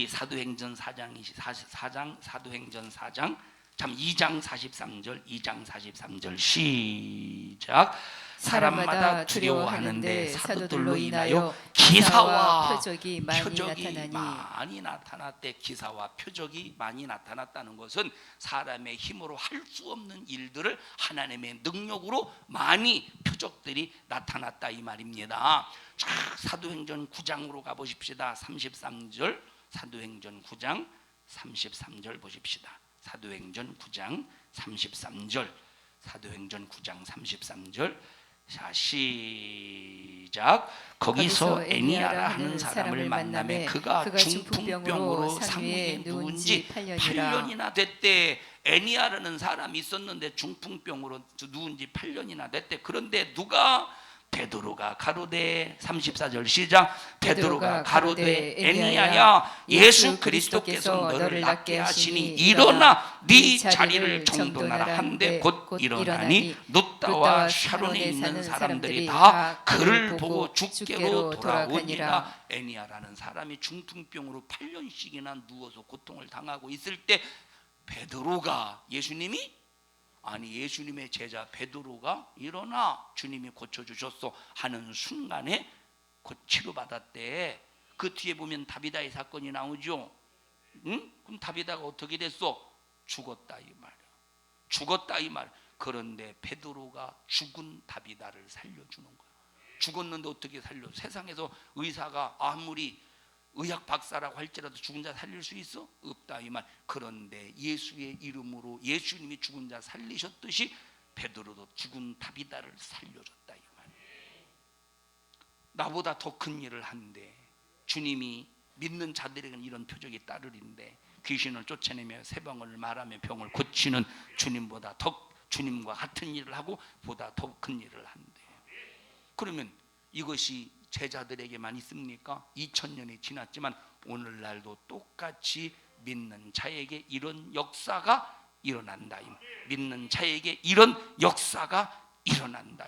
사도행전 4장 사도행전 4장 참 2장 43절 2장 43절 시작. 사람마다 두려워하는데 사도들로 인하여 기사와 표적이 많이 나타났대. 기사와 표적이 많이 나타났다는 것은 사람의 힘으로 할 수 없는 일들을 하나님의 능력으로 많이 표적들이 나타났다 이 말입니다. 자, 사도행전 9장으로 가보십시다. 33절 사도행전 9장 33절 보십시다. 사도행전 9장 33절 사도행전 9장 33절 자 시작. 거기서 애니아라 하는 사람을 만나매 그가 중풍병으로 산위에 누운 지 8년이나 됐대. 애니아라는 사람이 있었는데 중풍병으로 누운 지 8년이나 됐대. 그런데 누가 베드로가 가로되 34절 시작. 베드로가 가로되 애니아야 예수 그리스도께서 너를 낫게 하시니 일어나 네 자리를 정돈하라 한데 곧 일어나니 룻다와 샤론에 있는 사람들이 다 그를 보고 죽게로 돌아오니라. 애니아라는 사람이 중풍병으로 8년씩이나 누워서 고통을 당하고 있을 때 베드로가 예수님의 제자 베드로가 일어나 주님이 고쳐주셨소 하는 순간에 곧 치료받았대. 그 뒤에 보면 다비다의 사건이 나오죠. 응? 그럼 다비다가 어떻게 됐어? 죽었다 이 말이야. 죽었다 이 말. 그런데 베드로가 죽은 다비다를 살려주는 거야. 죽었는데 어떻게 살려? 세상에서 의사가 아무리 의학 박사라고 할지라도 죽은 자 살릴 수 있어? 없다 이 말. 그런데 예수의 이름으로 예수님이 죽은 자 살리셨듯이 베드로도 죽은 다비다를 살려줬다 이 말. 나보다 더 큰 일을 한데 주님이 믿는 자들에게는 이런 표적이 따르는데 귀신을 쫓아내며 새 병을 말하며 병을 고치는 주님보다 더 주님과 같은 일을 하고 보다 더 큰 일을 한대. 그러면 이것이 제자들에게만 있습니까? 2000년이 지났지만 오늘날도 똑같이 믿는 자에게 이런 역사가 일어난다. 믿는 자에게 이런 역사가 일어난다.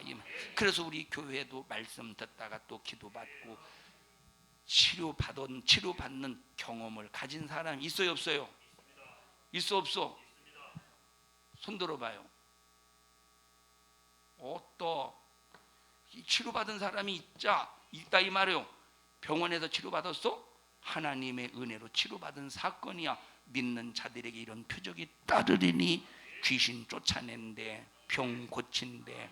그래서 우리 교회도 말씀 듣다가 또 기도받고 치료받는 경험을 가진 사람이 있어요 없어요? 있어 없어? 손 들어봐요. 치료받은 사람이 있다 이 말이에요. 병원에서 치료받았어? 하나님의 은혜로 치료받은 사건이야. 믿는 자들에게 이런 표적이 따르리니 귀신 쫓아낸대, 병 고친대.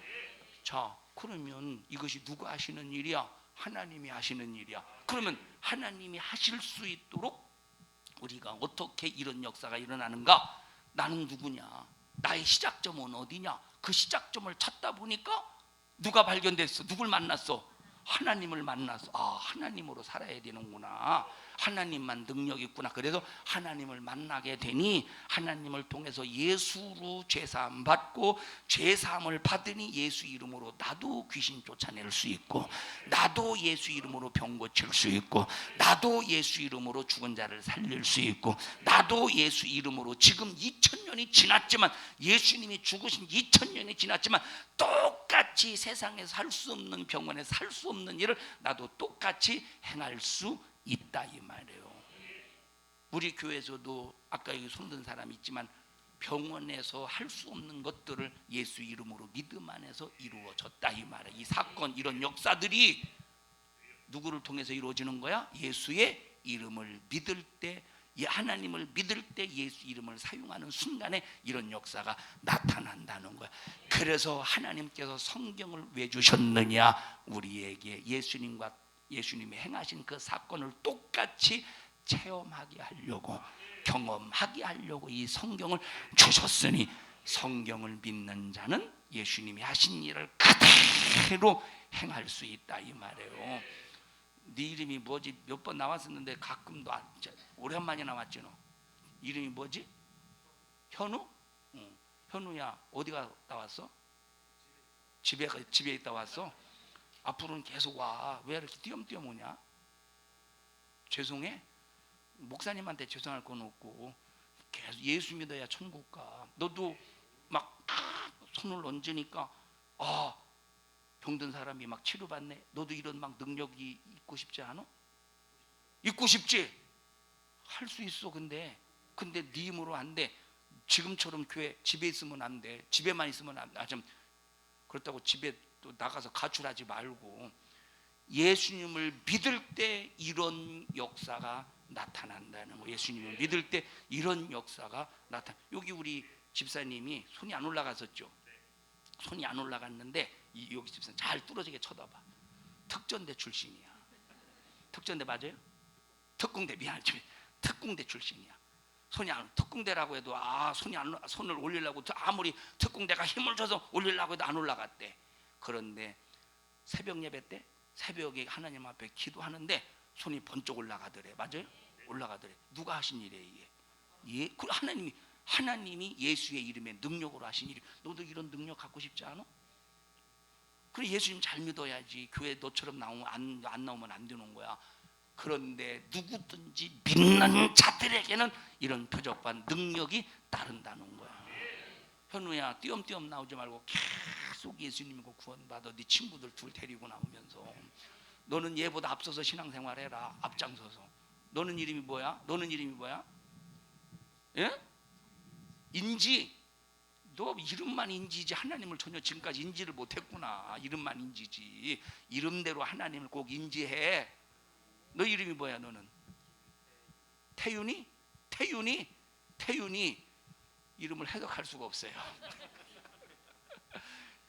자, 그러면 이것이 누가 하시는 일이야? 하나님이 하시는 일이야. 그러면 하나님이 하실 수 있도록 우리가 어떻게 이런 역사가 일어나는가? 나는 누구냐? 나의 시작점은 어디냐? 그 시작점을 찾다 보니까 누가 발견됐어? 누굴 만났어? 하나님을 만났어. 하나님으로 살아야 되는구나. 하나님만 능력 있구나. 그래서 하나님을 만나게 되니 하나님을 통해서 예수로 죄사함 받고 죄사함을 받으니 예수 이름으로 나도 귀신 쫓아낼 수 있고, 나도 예수 이름으로 병 고칠 수 있고, 나도 예수 이름으로 죽은 자를 살릴 수 있고, 나도 예수 이름으로 지금 2000년이 지났지만 예수님이 죽으신 2000년이 지났지만 똑같이 세상에서 할 수 없는 병원에서 할 수 없는 일을 나도 똑같이 행할 수 있다 이 말이에요. 우리 교회에서도 아까 여기 손든 사람이 있지만 병원에서 할 수 없는 것들을 예수 이름으로 믿음 안에서 이루어졌다 이 말이에요. 이 사건 이런 역사들이 누구를 통해서 이루어지는 거야? 예수의 이름을 믿을 때, 하나님을 믿을 때 예수 이름을 사용하는 순간에 이런 역사가 나타난다는 거야. 그래서 하나님께서 성경을 왜 주셨느냐? 우리에게 예수님이 행하신 그 사건을 똑같이 체험하게 하려고, 경험하게 하려고 이 성경을 주셨으니 성경을 믿는 자는 예수님이 하신 일을 그대로 행할 수 있다 이 말이에요. 네 이름이 뭐지? 몇 번 나왔었는데 가끔도 오랜만에 나왔지 너. 이름이 뭐지? 현우? 응. 현우야 어디가 나왔어? 집에 있다 왔어? 앞으로는 계속 와. 왜 이렇게 띄엄띄엄 오냐? 죄송해? 목사님한테 죄송할 건 없고 계속 예수 믿어야 천국 가. 너도 막 손을 얹으니까 병든 사람이 막 치료받네. 너도 이런 막 능력이 있고 싶지 않아? 있고 싶지? 할 수 있어. 근데 네 힘으로 안 돼. 지금처럼 교회 집에 있으면 안 돼. 집에만 있으면 안 돼. 그렇다고 집에 또 나가서 가출하지 말고 예수님을 믿을 때 이런 역사가 나타난다는 거. 예수님을 믿을 때 이런 역사가 여기 우리 집사님이 손이 안 올라갔었죠. 손이 안 올라갔는데 여기 집사님 잘 뚫어지게 쳐다봐. 특전대 출신이야. 특전대 맞아요? 특공대 미안하지. 특공대 출신이야. 특공대라고 해도 손을 올리려고 아무리 특공대가 힘을 줘서 올리려고 해도 안 올라갔대. 그런데 새벽 예배 때 새벽에 하나님 앞에 기도하는데 손이 번쩍 올라가더래. 맞아요? 올라가더래. 누가 하신 일이에요 이게? 그 하나님이 예수의 이름에 능력으로 하신 일. 너도 이런 능력 갖고 싶지 않아? 그래, 예수님 잘 믿어야지. 교회 너처럼 안 나오면 안 되는 거야. 그런데 누구든지 믿는 자들에게는 이런 표적과 능력이 따른다는 거야. 현우야, 띄엄띄엄 나오지 말고 계속 예수님이고 구원받아. 네 친구들 둘 데리고 나오면서 너는 얘보다 앞서서 신앙생활해라. 앞장서서. 너는 이름이 뭐야? 예? 인지. 너 이름만 인지지 하나님을 전혀 지금까지 인지를 못했구나. 이름만 인지지. 이름대로 하나님을 꼭 인지해. 너 이름이 뭐야? 너는 태윤이 이름을 해석할 수가 없어요.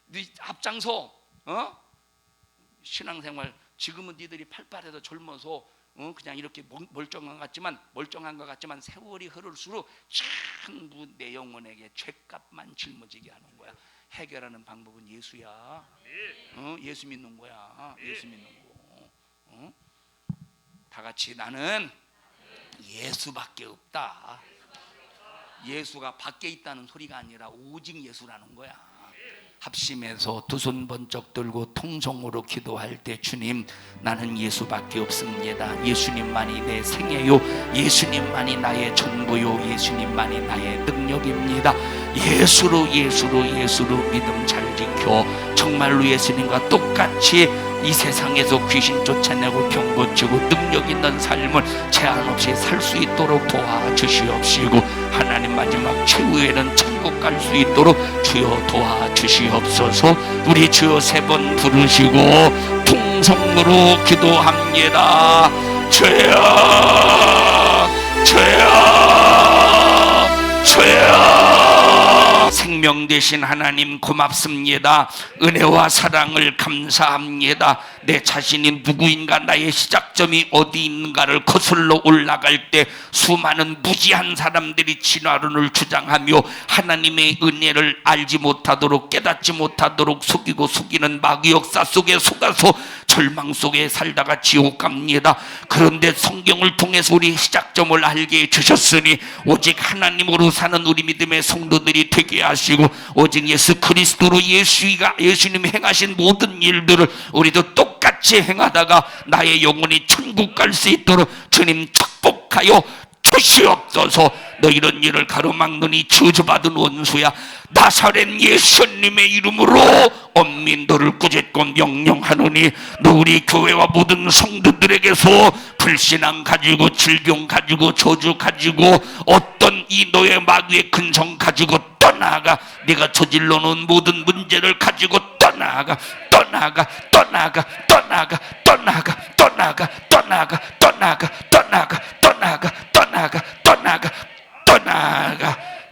네 앞장서. 신앙생활 지금은 니들이 팔팔해서 젊어서 그냥 이렇게 멀쩡한 것 같지만 세월이 흐를수록 전부 내 영혼에게 죄값만 짊어지게 하는 거야. 해결하는 방법은 예수야. 예수 믿는 거야. 예수 믿는 거. 다 같이 나는 예수밖에 없다. 예수가 밖에 있다는 소리가 아니라 오직 예수라는 거야. 합심해서 두 손 번쩍 들고 통성으로 기도할 때, 주님, 나는 예수밖에 없습니다. 예수님만이 내 생애요, 예수님만이 나의 전부요, 예수님만이 나의 능력입니다. 예수로 믿음 잘 지켜 정말로 예수님과 똑같이 이 세상에서 귀신 쫓아내고 병 고치고 능력 있는 삶을 제한 없이 살 수 있도록 도와주시옵시고, 하나님 마지막 최후에는 천국 갈 수 있도록 주여 도와주시옵소서. 우리 주여 세 번 부르시고 통성으로 기도합니다. 주여, 주여, 주여. 생명 되신 하나님 고맙습니다. 은혜와 사랑을 감사합니다. 내 자신이 누구인가, 나의 시작점이 어디 있는가를 거슬러 올라갈 때 수많은 무지한 사람들이 진화론을 주장하며 하나님의 은혜를 알지 못하도록, 깨닫지 못하도록 속이는 마귀 역사 속에 속아서 절망 속에 살다가 지옥 갑니다. 그런데 성경을 통해서 우리 시작점을 알게 해주셨으니 오직 하나님으로 사는 우리 믿음의 성도들이 되게 하시고, 오직 예수 그리스도로 예수님이 행하신 모든 일들을 우리도 똑같이 행하다가 나의 영혼이 천국 갈 수 있도록 주님 축복하여 주시옵소서. 너 이런 일을 가로막느니 저주받은 원수야. 나사렛 예수님의 이름으로 엄민도를 꾸짖고 명령하노니, 너 우리 교회와 모든 성도들에게서 불신앙 가지고, 질병 가지고, 저주 가지고, 어떤 이 너의 마귀의 근성 가지고 떠나가. 네가 저질러 놓은 모든 문제를 가지고 떠나가.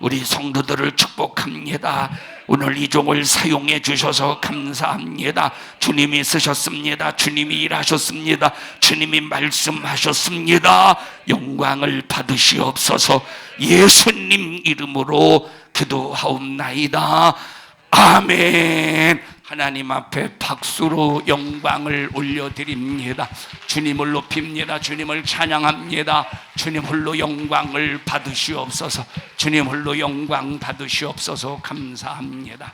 우리 성도들을 축복합니다. 오늘 이 종을 사용해 주셔서 감사합니다. 주님이 쓰셨습니다. 주님이 일하셨습니다. 주님이 말씀하셨습니다. 영광을 받으시옵소서. 예수님 이름으로 기도하옵나이다. 아멘. 하나님 앞에 박수로 영광을 올려드립니다. 주님을 높입니다. 주님을 찬양합니다. 주님 홀로 영광을 받으시옵소서. 주님 홀로 영광 받으시옵소서. 감사합니다.